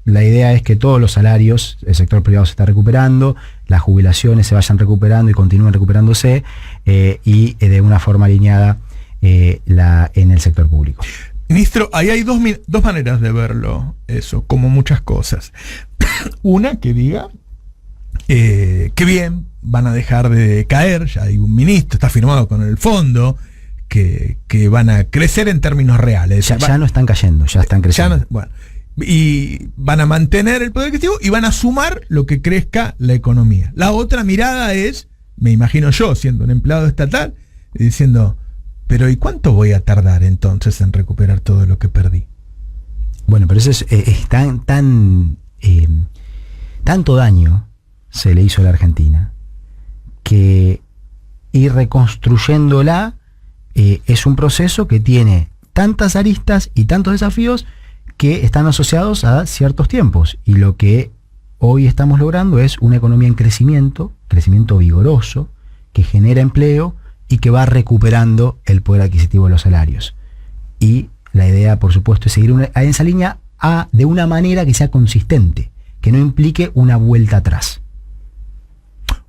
[SPEAKER 2] La idea es que todos los salarios, el sector privado se está recuperando, las jubilaciones se vayan recuperando y continúen recuperándose, y de una forma alineada en el sector público.
[SPEAKER 1] Ministro, ahí hay dos maneras de verlo, eso, como muchas cosas. Una que diga que bien, van a dejar de caer, ya hay un ministro, está firmado con el fondo, que van a crecer en términos reales.
[SPEAKER 2] Ya no están cayendo, ya están creciendo.
[SPEAKER 1] Y van a mantener el poder adquisitivo y van a sumar lo que crezca la economía. La otra mirada es, me imagino yo, siendo un empleado estatal, diciendo, pero ¿y cuánto voy a tardar entonces en recuperar todo lo que perdí?
[SPEAKER 2] Bueno, pero eso es tanto daño se le hizo a la Argentina que ir reconstruyéndola es un proceso que tiene tantas aristas y tantos desafíos que están asociados a ciertos tiempos, y lo que hoy estamos logrando es una economía en crecimiento vigoroso, que genera empleo y que va recuperando el poder adquisitivo de los salarios. Y la idea, por supuesto, es seguir en esa línea de una manera que sea consistente, que no implique una vuelta atrás.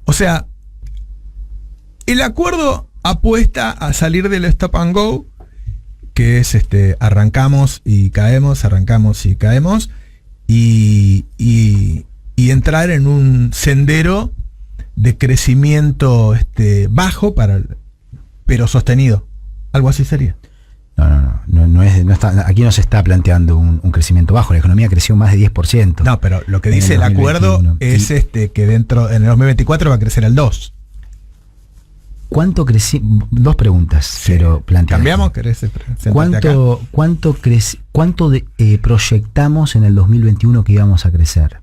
[SPEAKER 1] O sea, el acuerdo apuesta a salir del stop and go, que es arrancamos y caemos, y entrar en un sendero de crecimiento bajo, pero sostenido. Algo así sería.
[SPEAKER 2] No está, aquí no se está planteando un crecimiento bajo. La economía creció más de 10%.
[SPEAKER 1] No, pero lo que dice el acuerdo es que dentro, en el 2024 va a crecer al 2%.
[SPEAKER 2] ¿Cuánto creció? Dos preguntas, pero plantear.
[SPEAKER 1] ¿Cambiamos?
[SPEAKER 2] ¿Cuánto proyectamos en el 2021 que íbamos a crecer?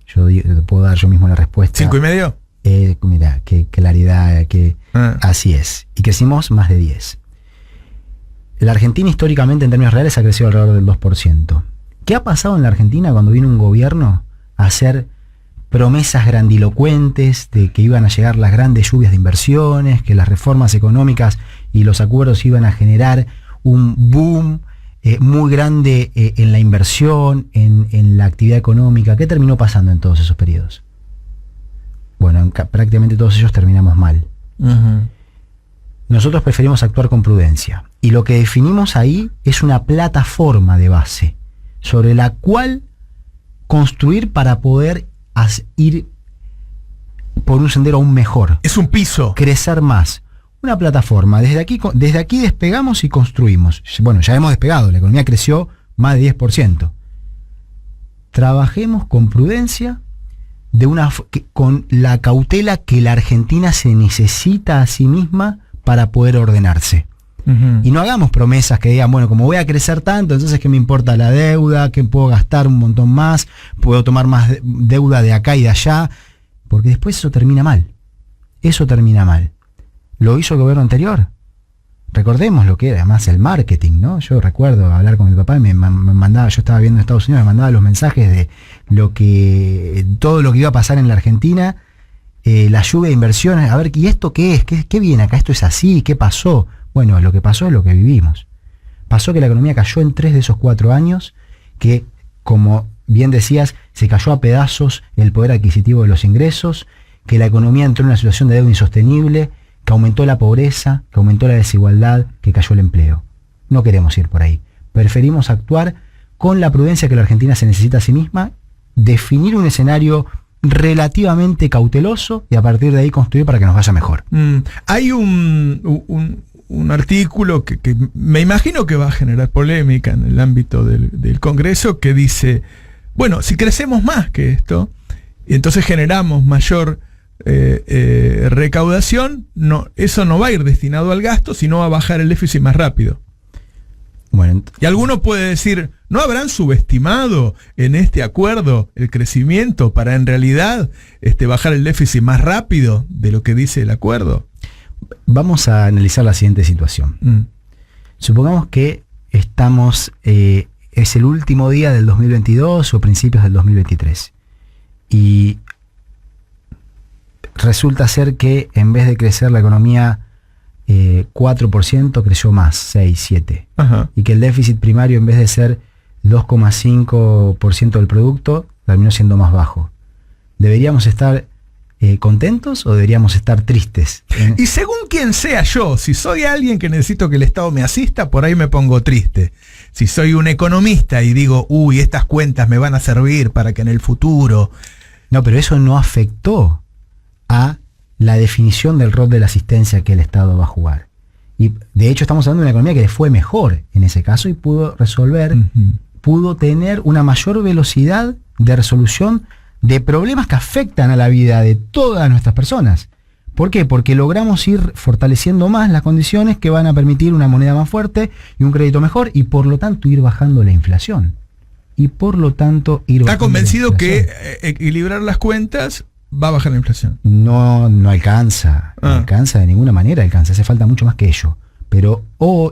[SPEAKER 2] Yo te puedo dar yo mismo la respuesta.
[SPEAKER 1] ¿5,5?
[SPEAKER 2] Mira, qué claridad, así es. Y crecimos más de 10. La Argentina históricamente en términos reales ha crecido alrededor del 2%. ¿Qué ha pasado en la Argentina cuando viene un gobierno a hacer promesas grandilocuentes de que iban a llegar las grandes lluvias de inversiones, que las reformas económicas y los acuerdos iban a generar un boom muy grande en la inversión, en la actividad económica? ¿Qué terminó pasando en todos esos periodos? Bueno, prácticamente todos ellos terminamos mal. Uh-huh. Nosotros preferimos actuar con prudencia. Y lo que definimos ahí es una plataforma de base sobre la cual construir para poder ir por un sendero aún mejor.
[SPEAKER 1] Es un piso.
[SPEAKER 2] Crecer más. una plataforma. Desde aquí despegamos y construimos. Bueno, ya hemos despegado, la economía creció más de 10%. Trabajemos con prudencia, con la cautela que la Argentina se necesita a sí misma para poder ordenarse. Y no hagamos promesas que digan, bueno, como voy a crecer tanto, entonces ¿qué me importa la deuda? ¿Qué puedo gastar un montón más? ¿Puedo tomar más deuda de acá y de allá? Porque después eso termina mal. Eso termina mal. Lo hizo el gobierno anterior. Recordemos lo que era además el marketing, ¿no? Yo recuerdo hablar con mi papá y me mandaba, yo estaba viendo en Estados Unidos, me mandaba los mensajes de todo lo que iba a pasar en la Argentina, la lluvia de inversiones, a ver, ¿y esto qué es? ¿Qué viene acá? ¿Esto es así? ¿Qué pasó? Bueno, lo que pasó es lo que vivimos. Pasó que la economía cayó en 3 de esos 4 años, que, como bien decías, se cayó a pedazos el poder adquisitivo de los ingresos, que la economía entró en una situación de deuda insostenible, que aumentó la pobreza, que aumentó la desigualdad, que cayó el empleo. No queremos ir por ahí. Preferimos actuar con la prudencia que la Argentina se necesita a sí misma, definir un escenario relativamente cauteloso y a partir de ahí construir para que nos vaya mejor.
[SPEAKER 1] Hay un artículo que me imagino que va a generar polémica en el ámbito del Congreso, que dice, bueno, si crecemos más que esto, y entonces generamos mayor recaudación, eso no va a ir destinado al gasto, sino a bajar el déficit más rápido.
[SPEAKER 2] Bueno,
[SPEAKER 1] y alguno puede decir, ¿no habrán subestimado en este acuerdo el crecimiento para en realidad bajar el déficit más rápido de lo que dice el acuerdo?
[SPEAKER 2] Vamos a analizar la siguiente situación. Supongamos que estamos, es el último día del 2022 o principios del 2023. Y resulta ser que en vez de crecer la economía 4%, creció más, 6, 7.
[SPEAKER 1] Ajá.
[SPEAKER 2] Y que el déficit primario, en vez de ser 2,5% del producto, terminó siendo más bajo. ¿Deberíamos estar contentos o deberíamos estar tristes?
[SPEAKER 1] Y según quien sea yo, si soy alguien que necesito que el Estado me asista, por ahí me pongo triste. Si soy un economista y digo, uy, estas cuentas me van a servir para que en el futuro...
[SPEAKER 2] No, pero eso no afectó a la definición del rol de la asistencia que el Estado va a jugar. Y de hecho estamos hablando de una economía que le fue mejor en ese caso y pudo resolver, pudo tener una mayor velocidad de resolución de problemas que afectan a la vida de todas nuestras personas. ¿Por qué? Porque logramos ir fortaleciendo más las condiciones que van a permitir una moneda más fuerte y un crédito mejor y por lo tanto ir bajando la inflación. ¿Está
[SPEAKER 1] convencido que equilibrar las cuentas va a bajar la inflación?
[SPEAKER 2] No alcanza. No alcanza de ninguna manera, hace falta mucho más que ello. Pero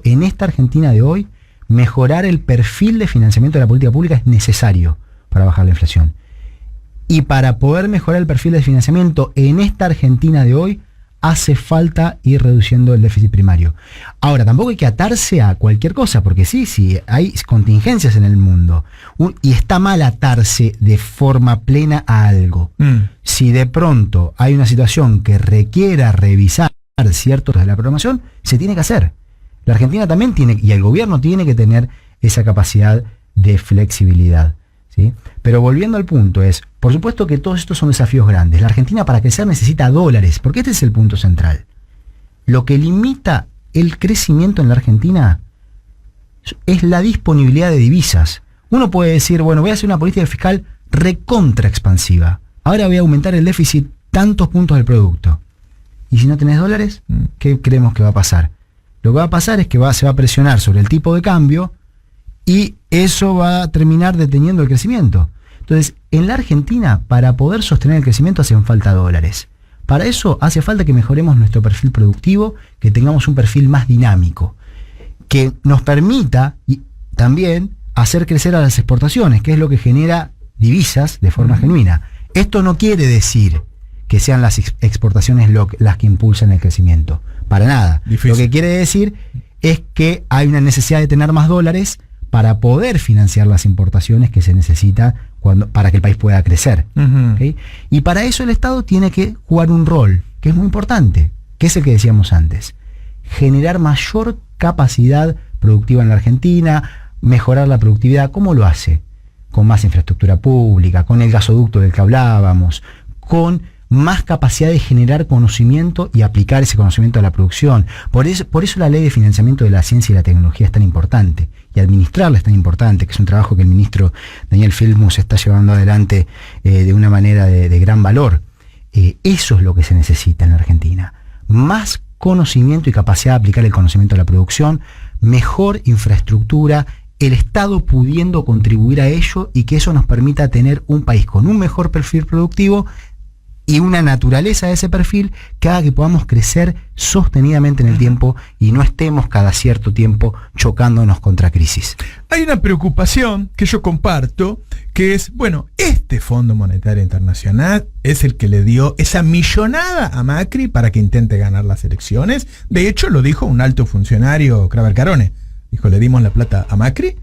[SPEAKER 2] en esta Argentina de hoy, mejorar el perfil de financiamiento de la política pública es necesario para bajar la inflación. Y para poder mejorar el perfil de financiamiento en esta Argentina de hoy, hace falta ir reduciendo el déficit primario. Ahora, tampoco hay que atarse a cualquier cosa, porque sí, hay contingencias en el mundo. Y está mal atarse de forma plena a algo. Si de pronto hay una situación que requiera revisar ciertos de la programación, se tiene que hacer. La Argentina también tiene, y el gobierno tiene que tener esa capacidad de flexibilidad, ¿sí? Pero volviendo al punto por supuesto que todos estos son desafíos grandes. La Argentina para crecer necesita dólares, porque este es el punto central. Lo que limita el crecimiento en la Argentina es la disponibilidad de divisas. Uno puede decir, bueno, voy a hacer una política fiscal recontra expansiva. Ahora voy a aumentar el déficit tantos puntos del producto. Y si no tenés dólares, ¿qué creemos que va a pasar? Lo que va a pasar es que se va a presionar sobre el tipo de cambio y eso va a terminar deteniendo el crecimiento. Entonces, en la Argentina, para poder sostener el crecimiento hacen falta dólares. Para eso hace falta que mejoremos nuestro perfil productivo, que tengamos un perfil más dinámico, que nos permita también hacer crecer a las exportaciones, que es lo que genera divisas de forma genuina. Esto no quiere decir que sean las exportaciones las que impulsan el crecimiento. Para nada. Difícil. Lo que quiere decir es que hay una necesidad de tener más dólares para poder financiar las importaciones que se necesita para que el país pueda crecer. ¿Okay? Y para eso el Estado tiene que jugar un rol, que es muy importante, que es el que decíamos antes. Generar mayor capacidad productiva en la Argentina, mejorar la productividad. ¿Cómo lo hace? Con más infraestructura pública, con el gasoducto del que hablábamos, con más capacidad de generar conocimiento y aplicar ese conocimiento a la producción. Por eso la ley de financiamiento de la ciencia y la tecnología es tan importante, y administrarla es tan importante, que es un trabajo que el ministro Daniel Filmus está llevando adelante de una manera de gran valor. Eso es lo que se necesita en la Argentina. Más conocimiento y capacidad de aplicar el conocimiento a la producción, mejor infraestructura, el Estado pudiendo contribuir a ello y que eso nos permita tener un país con un mejor perfil productivo y una naturaleza de ese perfil que haga que podamos crecer sostenidamente en el tiempo y no estemos cada cierto tiempo chocándonos contra crisis.
[SPEAKER 1] Hay una preocupación que yo comparto, que es, bueno, este Fondo Monetario Internacional es el que le dio esa millonada a Macri para que intente ganar las elecciones. De hecho, lo dijo un alto funcionario, Claver Carone. Dijo, le dimos la plata a Macri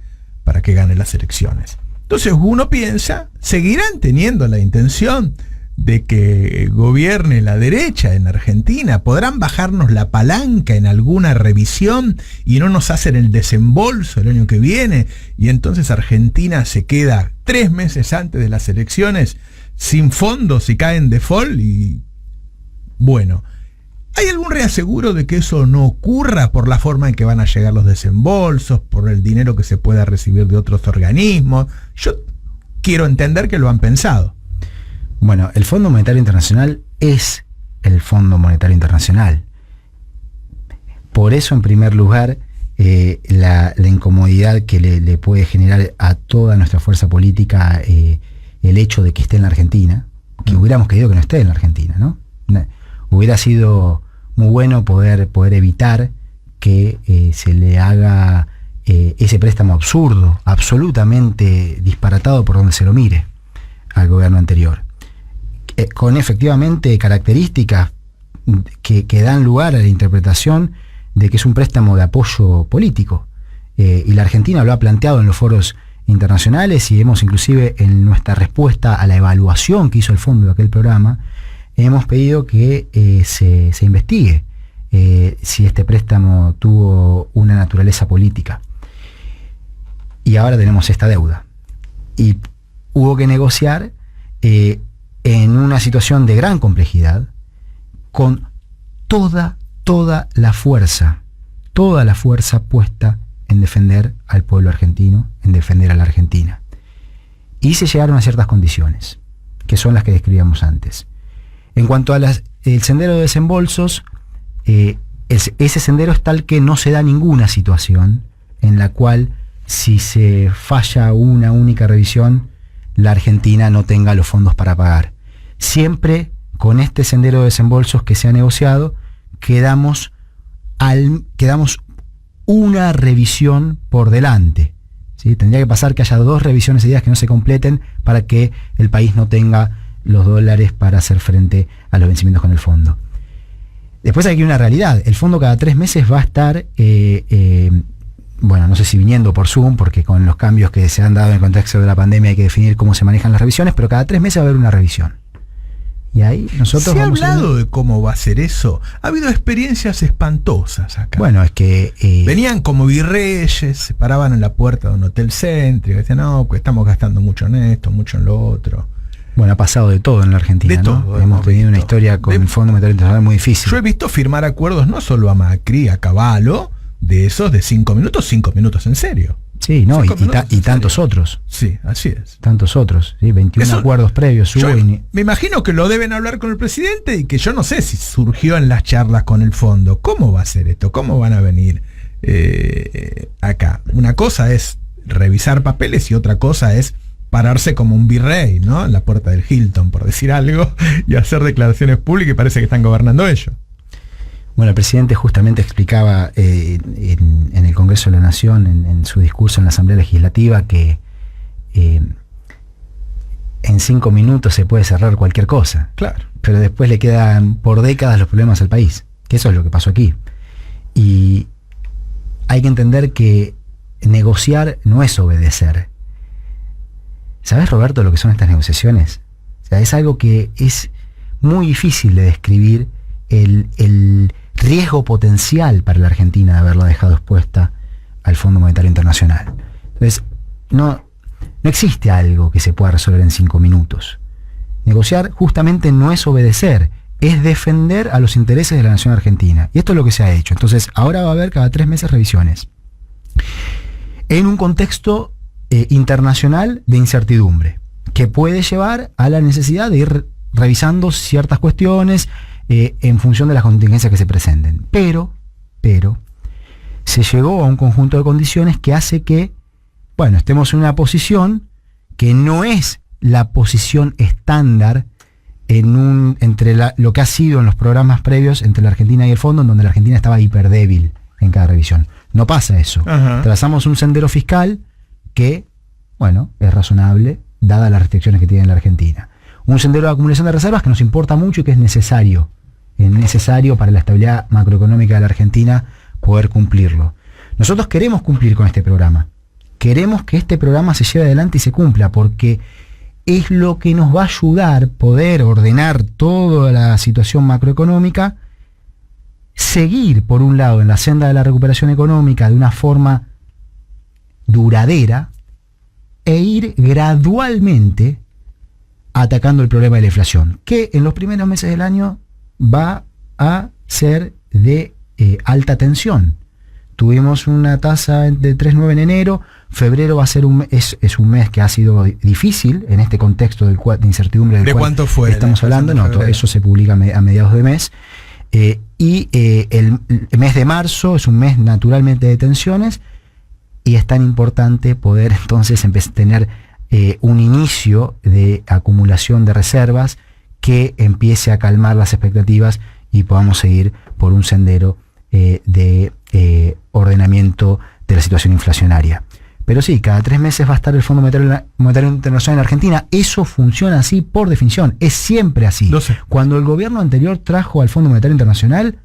[SPEAKER 1] para que gane las elecciones. Entonces uno piensa, seguirán teniendo la intención de que gobierne la derecha en Argentina, podrán bajarnos la palanca en alguna revisión y no nos hacen el desembolso el año que viene, y entonces Argentina se queda 3 meses antes de las elecciones sin fondos y cae en default. Y bueno, ¿hay algún reaseguro de que eso no ocurra por la forma en que van a llegar los desembolsos, por el dinero que se pueda recibir de otros organismos? Yo quiero entender que lo han pensado.
[SPEAKER 2] Bueno, el Fondo Monetario Internacional es el Fondo Monetario Internacional. Por eso, en primer lugar, la incomodidad que le puede generar a toda nuestra fuerza política el hecho de que esté en la Argentina, que hubiéramos querido que no esté en la Argentina, ¿no? Hubiera sido muy bueno poder evitar que se le haga ese préstamo absurdo, absolutamente disparatado por donde se lo mire, al gobierno anterior. Con efectivamente características que dan lugar a la interpretación de que es un préstamo de apoyo político. Y la Argentina lo ha planteado en los foros internacionales y hemos inclusive en nuestra respuesta a la evaluación que hizo el fondo de aquel programa, hemos pedido que se investigue si este préstamo tuvo una naturaleza política. Y ahora tenemos esta deuda. Y hubo que negociar en una situación de gran complejidad, con toda la fuerza puesta en defender al pueblo argentino, en defender a la Argentina. Y se llegaron a ciertas condiciones, que son las que describíamos antes. En cuanto a el sendero de desembolsos, ese sendero es tal que no se da ninguna situación en la cual, si se falla una única revisión, la Argentina no tenga los fondos para pagar. Siempre con este sendero de desembolsos que se ha negociado, quedamos una revisión por delante, ¿sí? Tendría que pasar que haya 2 revisiones seguidas que no se completen para que el país no tenga los dólares para hacer frente a los vencimientos con el fondo. Después hay que una realidad. El fondo cada 3 meses va a estar, bueno, no sé si viniendo por Zoom, porque con los cambios que se han dado en el contexto de la pandemia hay que definir cómo se manejan las revisiones, pero cada 3 meses va a haber una revisión. Y ahí nosotros
[SPEAKER 1] ¿Se ha hablado de cómo va a ser eso? Ha habido experiencias espantosas acá.
[SPEAKER 2] Bueno, es que
[SPEAKER 1] venían como virreyes, se paraban en la puerta de un hotel céntrico, decían, no, estamos gastando mucho en esto, mucho en lo otro.
[SPEAKER 2] Bueno, ha pasado de todo en la Argentina,
[SPEAKER 1] de
[SPEAKER 2] ¿no?
[SPEAKER 1] todo,
[SPEAKER 2] hemos tenido una historia con el Fondo Monetario Internacional muy difícil.
[SPEAKER 1] Yo he visto firmar acuerdos no solo a Macri, a Cavallo, de esos de 5 minutos en serio.
[SPEAKER 2] Sí, no, y tantos otros.
[SPEAKER 1] Sí, así es.
[SPEAKER 2] Tantos otros, ¿sí? 21 acuerdos previos.
[SPEAKER 1] Me imagino que lo deben hablar con el presidente y que yo no sé si surgió en las charlas con el fondo. ¿Cómo va a ser esto? ¿Cómo van a venir acá? Una cosa es revisar papeles y otra cosa es pararse como un virrey, ¿no? En la puerta del Hilton, por decir algo, y hacer declaraciones públicas y parece que están gobernando ellos.
[SPEAKER 2] Bueno, el presidente justamente explicaba en el Congreso de la Nación, en su discurso en la Asamblea Legislativa, que en 5 minutos se puede cerrar cualquier cosa.
[SPEAKER 1] Claro.
[SPEAKER 2] Pero después le quedan por décadas los problemas al país, que eso es lo que pasó aquí. Y hay que entender que negociar no es obedecer. ¿Sabes, Roberto, lo que son estas negociaciones? O sea, es algo que es muy difícil de describir, el riesgo potencial para la Argentina de haberla dejado expuesta al Fondo Monetario Negociar justamente no es obedecer, es defender a los intereses de la nación argentina. Y esto es lo que se ha hecho. Entonces, ahora va a haber cada 3 meses revisiones. En un contexto internacional de incertidumbre, que puede llevar a la necesidad de ir revisando ciertas cuestiones en función de las contingencias que se presenten. Pero, se llegó a un conjunto de condiciones que hace que, bueno, estemos en una posición que no es la posición estándar entre lo que ha sido en los programas previos entre la Argentina y el Fondo, en donde la Argentina estaba hiperdébil en cada revisión. No pasa eso.
[SPEAKER 1] Ajá.
[SPEAKER 2] Trazamos un sendero fiscal que, bueno, es razonable, dadas las restricciones que tiene la Argentina. Un sendero de acumulación de reservas que nos importa mucho y que es necesario para la estabilidad macroeconómica de la Argentina poder cumplirlo. Nosotros queremos cumplir con este programa. Queremos que este programa se lleve adelante y se cumpla, porque es lo que nos va a ayudar poder ordenar toda la situación macroeconómica, seguir, por un lado, en la senda de la recuperación económica de una forma duradera e ir gradualmente atacando el problema de la inflación, que en los primeros meses del año va a ser de alta tensión. Tuvimos una tasa de 3,9 en enero, febrero va a ser es un mes que ha sido difícil en este contexto de incertidumbre del
[SPEAKER 1] ¿De
[SPEAKER 2] cual
[SPEAKER 1] cuánto fue
[SPEAKER 2] estamos hablando. No, eso se publica a mediados de mes. El mes de marzo es un mes naturalmente de tensiones, y es tan importante poder entonces tener un inicio de acumulación de reservas que empiece a calmar las expectativas y podamos seguir por un sendero de ordenamiento de la situación inflacionaria. Pero sí, cada 3 meses va a estar el Fondo Monetario Internacional en Argentina. Eso funciona así por definición, es siempre así. Cuando el gobierno anterior trajo al Fondo Monetario Internacional,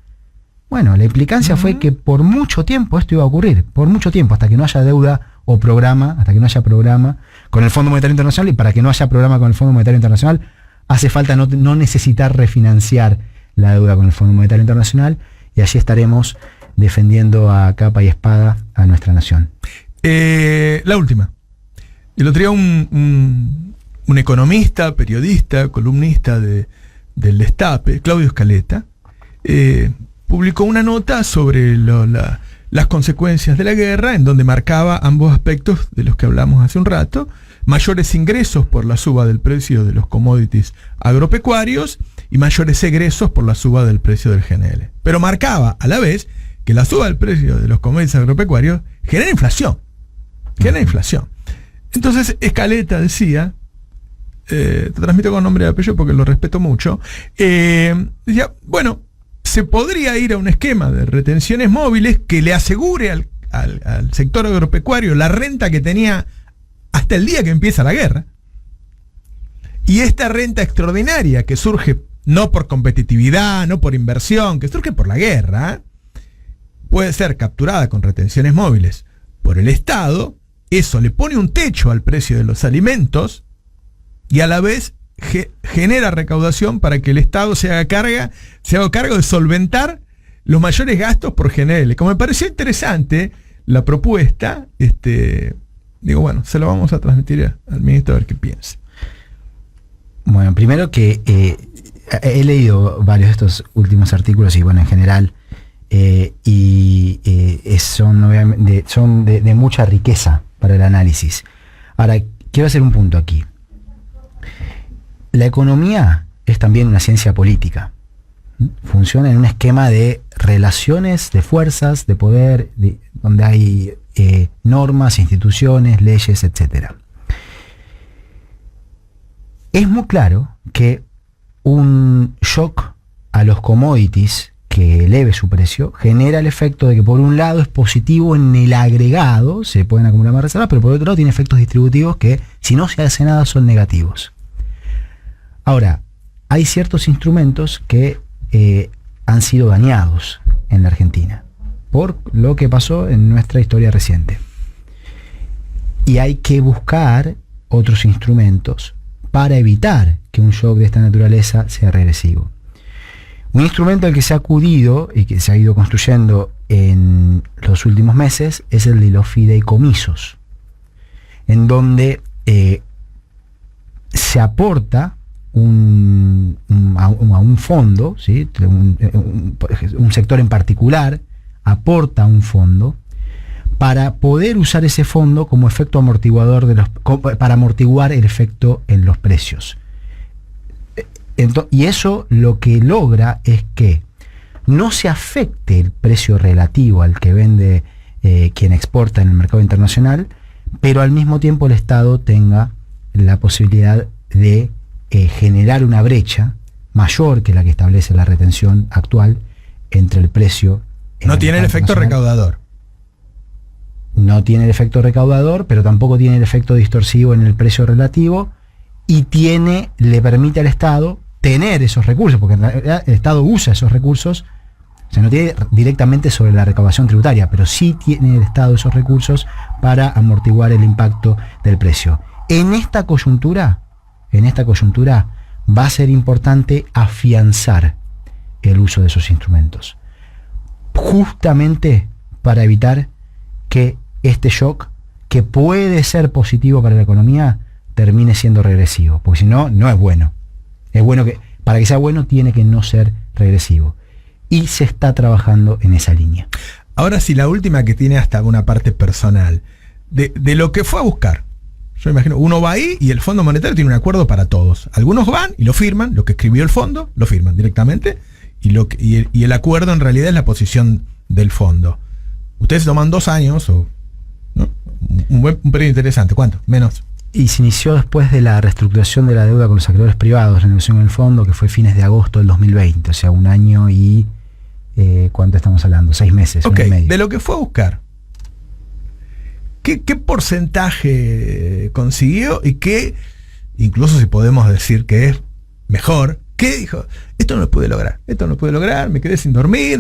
[SPEAKER 2] bueno, la implicancia fue que por mucho tiempo esto iba a ocurrir, por mucho tiempo, hasta que no haya deuda o programa, hasta que no haya programa con el Fondo Monetario Internacional, y para que no haya programa con el Fondo Monetario Internacional, hace falta no necesitar refinanciar la deuda con el Fondo Monetario Internacional, y allí estaremos defendiendo a capa y espada a nuestra nación.
[SPEAKER 1] La última. El otro día un economista, periodista, columnista del Destape, Claudio Scaletta, publicó una nota sobre las consecuencias de la guerra, en donde marcaba ambos aspectos de los que hablamos hace un rato: mayores ingresos por la suba del precio de los commodities agropecuarios y mayores egresos por la suba del precio del GNL. Pero marcaba a la vez que la suba del precio de los commodities agropecuarios genera inflación. Entonces Scaletta decía, te transmito con nombre y apellido porque lo respeto mucho, decía, bueno, se podría ir a un esquema de retenciones móviles que le asegure al sector agropecuario la renta que tenía hasta el día que empieza la guerra. Y esta renta extraordinaria que surge no por competitividad, no por inversión, que surge por la guerra, puede ser capturada con retenciones móviles por el Estado. Eso le pone un techo al precio de los alimentos y a la vez genera recaudación para que el Estado se haga cargo de solventar los mayores gastos por GNL. Como me pareció interesante la propuesta, digo, bueno, se lo vamos a transmitir al ministro a ver qué piensa.
[SPEAKER 2] Bueno, primero que he leído varios de estos últimos artículos y, bueno, en general, son de mucha riqueza para el análisis. Ahora, quiero hacer un punto aquí. La economía es también una ciencia política. Funciona en un esquema de relaciones, de fuerzas, de poder, donde hay normas, instituciones, leyes, etc. Es muy claro que un shock a los commodities que eleve su precio genera el efecto de que, por un lado, es positivo en el agregado, se pueden acumular más reservas, pero por otro lado tiene efectos distributivos que, si no se hace nada, son negativos. Ahora, hay ciertos instrumentos que han sido dañados en la Argentina por lo que pasó en nuestra historia reciente. Y hay que buscar otros instrumentos para evitar que un shock de esta naturaleza sea regresivo. Un instrumento al que se ha acudido y que se ha ido construyendo en los últimos meses es el de los fideicomisos, en donde se aporta a un fondo, ¿sí? Un sector en particular aporta un fondo para poder usar ese fondo como efecto amortiguador para amortiguar el efecto en los precios. Y eso lo que logra es que no se afecte el precio relativo al que vende quien exporta en el mercado internacional, pero al mismo tiempo el Estado tenga la posibilidad de generar una brecha mayor que la que establece la retención actual entre el precio.
[SPEAKER 1] No tiene el efecto recaudador.
[SPEAKER 2] No tiene el efecto recaudador, pero tampoco tiene el efecto distorsivo en el precio relativo, y le permite al Estado tener esos recursos, porque en realidad el Estado usa esos recursos, o sea, no tiene directamente sobre la recaudación tributaria, pero sí tiene el Estado esos recursos para amortiguar el impacto del precio. En esta coyuntura va a ser importante afianzar el uso de esos instrumentos, justamente para evitar que este shock, que puede ser positivo para la economía, termine siendo regresivo, porque si no, no es bueno. Es bueno que, para que sea bueno, tiene que no ser regresivo. Y se está trabajando en esa línea.
[SPEAKER 1] Ahora sí, la última, que tiene hasta una parte personal, de lo que fue a buscar. Yo imagino, uno va ahí y el Fondo Monetario tiene un acuerdo para todos. Algunos van y lo firman, lo que escribió el fondo, lo firman directamente, y el acuerdo en realidad es la posición del fondo. Ustedes toman 2 años, ¿no? Un periodo interesante. ¿Cuánto? Menos.
[SPEAKER 2] Y se inició después de la reestructuración de la deuda con los acreedores privados, renegociación en el fondo, que fue fines de agosto del 2020, o sea, 1 año y... ¿cuánto estamos hablando? 6 meses.
[SPEAKER 1] Ok, de lo que fue a buscar, ¿qué porcentaje consiguió? Y qué, incluso si podemos decir que es mejor, ¿qué dijo? Esto no lo pude lograr, me quedé sin dormir,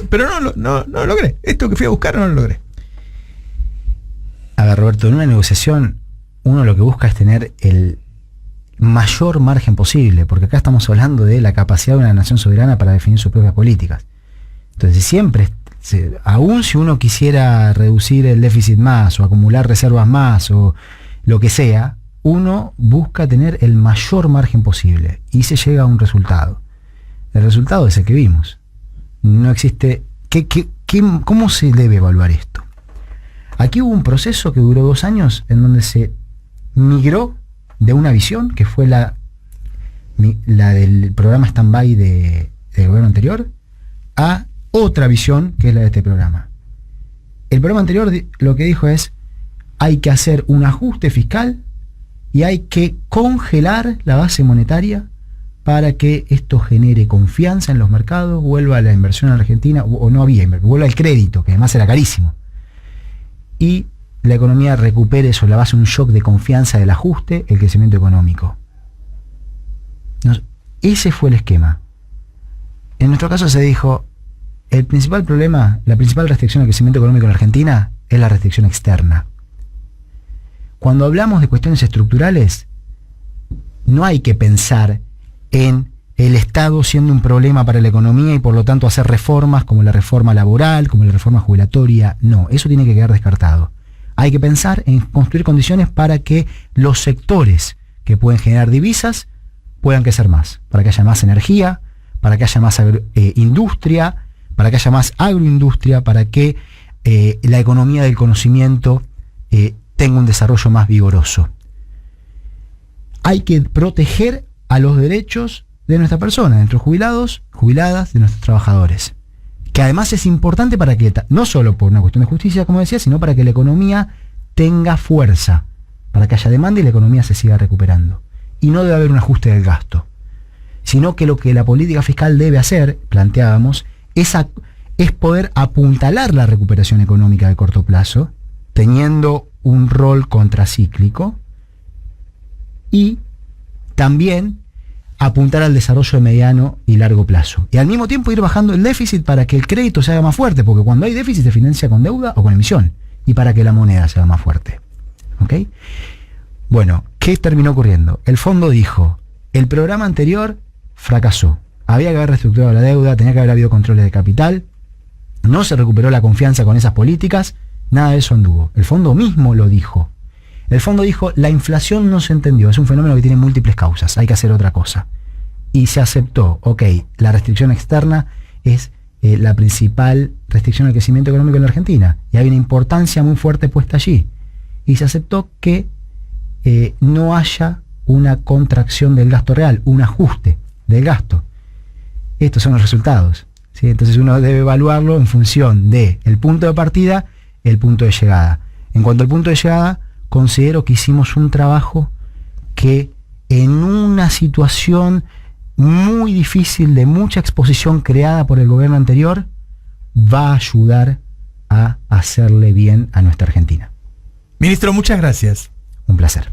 [SPEAKER 1] pero no lo logré. Esto que fui a buscar no lo logré.
[SPEAKER 2] A ver, Roberto, en una negociación uno lo que busca es tener el mayor margen posible, porque acá estamos hablando de la capacidad de una nación soberana para definir sus propias políticas. Entonces siempre, aun si uno quisiera reducir el déficit más, o acumular reservas más, o lo que sea, uno busca tener el mayor margen posible, y se llega a un resultado. El resultado es el que vimos. No existe... ¿Cómo se debe evaluar esto? Aquí hubo un proceso que duró 2 años, en donde se migró de una visión, que fue la del programa stand-by del gobierno anterior, a otra visión, que es la de este programa. El programa anterior lo que dijo es: hay que hacer un ajuste fiscal y hay que congelar la base monetaria para que esto genere confianza en los mercados, vuelva a la inversión en Argentina, o no había inversión, vuelva al crédito, que además era carísimo, y la economía recupere sobre la base de un shock de confianza del ajuste, el crecimiento económico. Ese fue el esquema. En nuestro caso se dijo: el principal problema, la principal restricción al crecimiento económico en Argentina es la restricción externa. Cuando hablamos de cuestiones estructurales, no hay que pensar en el Estado siendo un problema para la economía y por lo tanto hacer reformas como la reforma laboral, como la reforma jubilatoria. No, eso tiene que quedar descartado. Hay que pensar en construir condiciones para que los sectores que pueden generar divisas puedan crecer más, para que haya más energía, para que haya más industria, para que haya más agroindustria, para que la economía del conocimiento tenga un desarrollo más vigoroso. Hay que proteger a los derechos de nuestra persona, de nuestros jubilados, jubiladas, de nuestros trabajadores. Que además es importante para que, no solo por una cuestión de justicia, como decía, sino para que la economía tenga fuerza, para que haya demanda y la economía se siga recuperando. Y no debe haber un ajuste del gasto, sino que lo que la política fiscal debe hacer, planteábamos, es poder apuntalar la recuperación económica de corto plazo, teniendo un rol contracíclico, y también apuntar al desarrollo de mediano y largo plazo. Y al mismo tiempo ir bajando el déficit para que el crédito se haga más fuerte, porque cuando hay déficit se financia con deuda o con emisión, y para que la moneda se haga más fuerte. ¿Ok? Bueno, ¿qué terminó ocurriendo? El fondo dijo: el programa anterior fracasó. Había que haber reestructurado la deuda, tenía que haber habido controles de capital, no se recuperó la confianza con esas políticas, nada de eso anduvo. El fondo mismo lo dijo. El fondo dijo, la inflación no se entendió, es un fenómeno que tiene múltiples causas, hay que hacer otra cosa. Y se aceptó, ok, la restricción externa es la principal restricción al crecimiento económico en la Argentina, y hay una importancia muy fuerte puesta allí. Y se aceptó que no haya una contracción del gasto real, un ajuste del gasto. Estos son los resultados, ¿sí? Entonces uno debe evaluarlo en función del punto de partida, el punto de llegada. En cuanto al punto de llegada, considero que hicimos un trabajo que en una situación muy difícil, de mucha exposición creada por el gobierno anterior, va a ayudar a hacerle bien a nuestra Argentina.
[SPEAKER 1] Ministro, muchas gracias.
[SPEAKER 2] Un placer.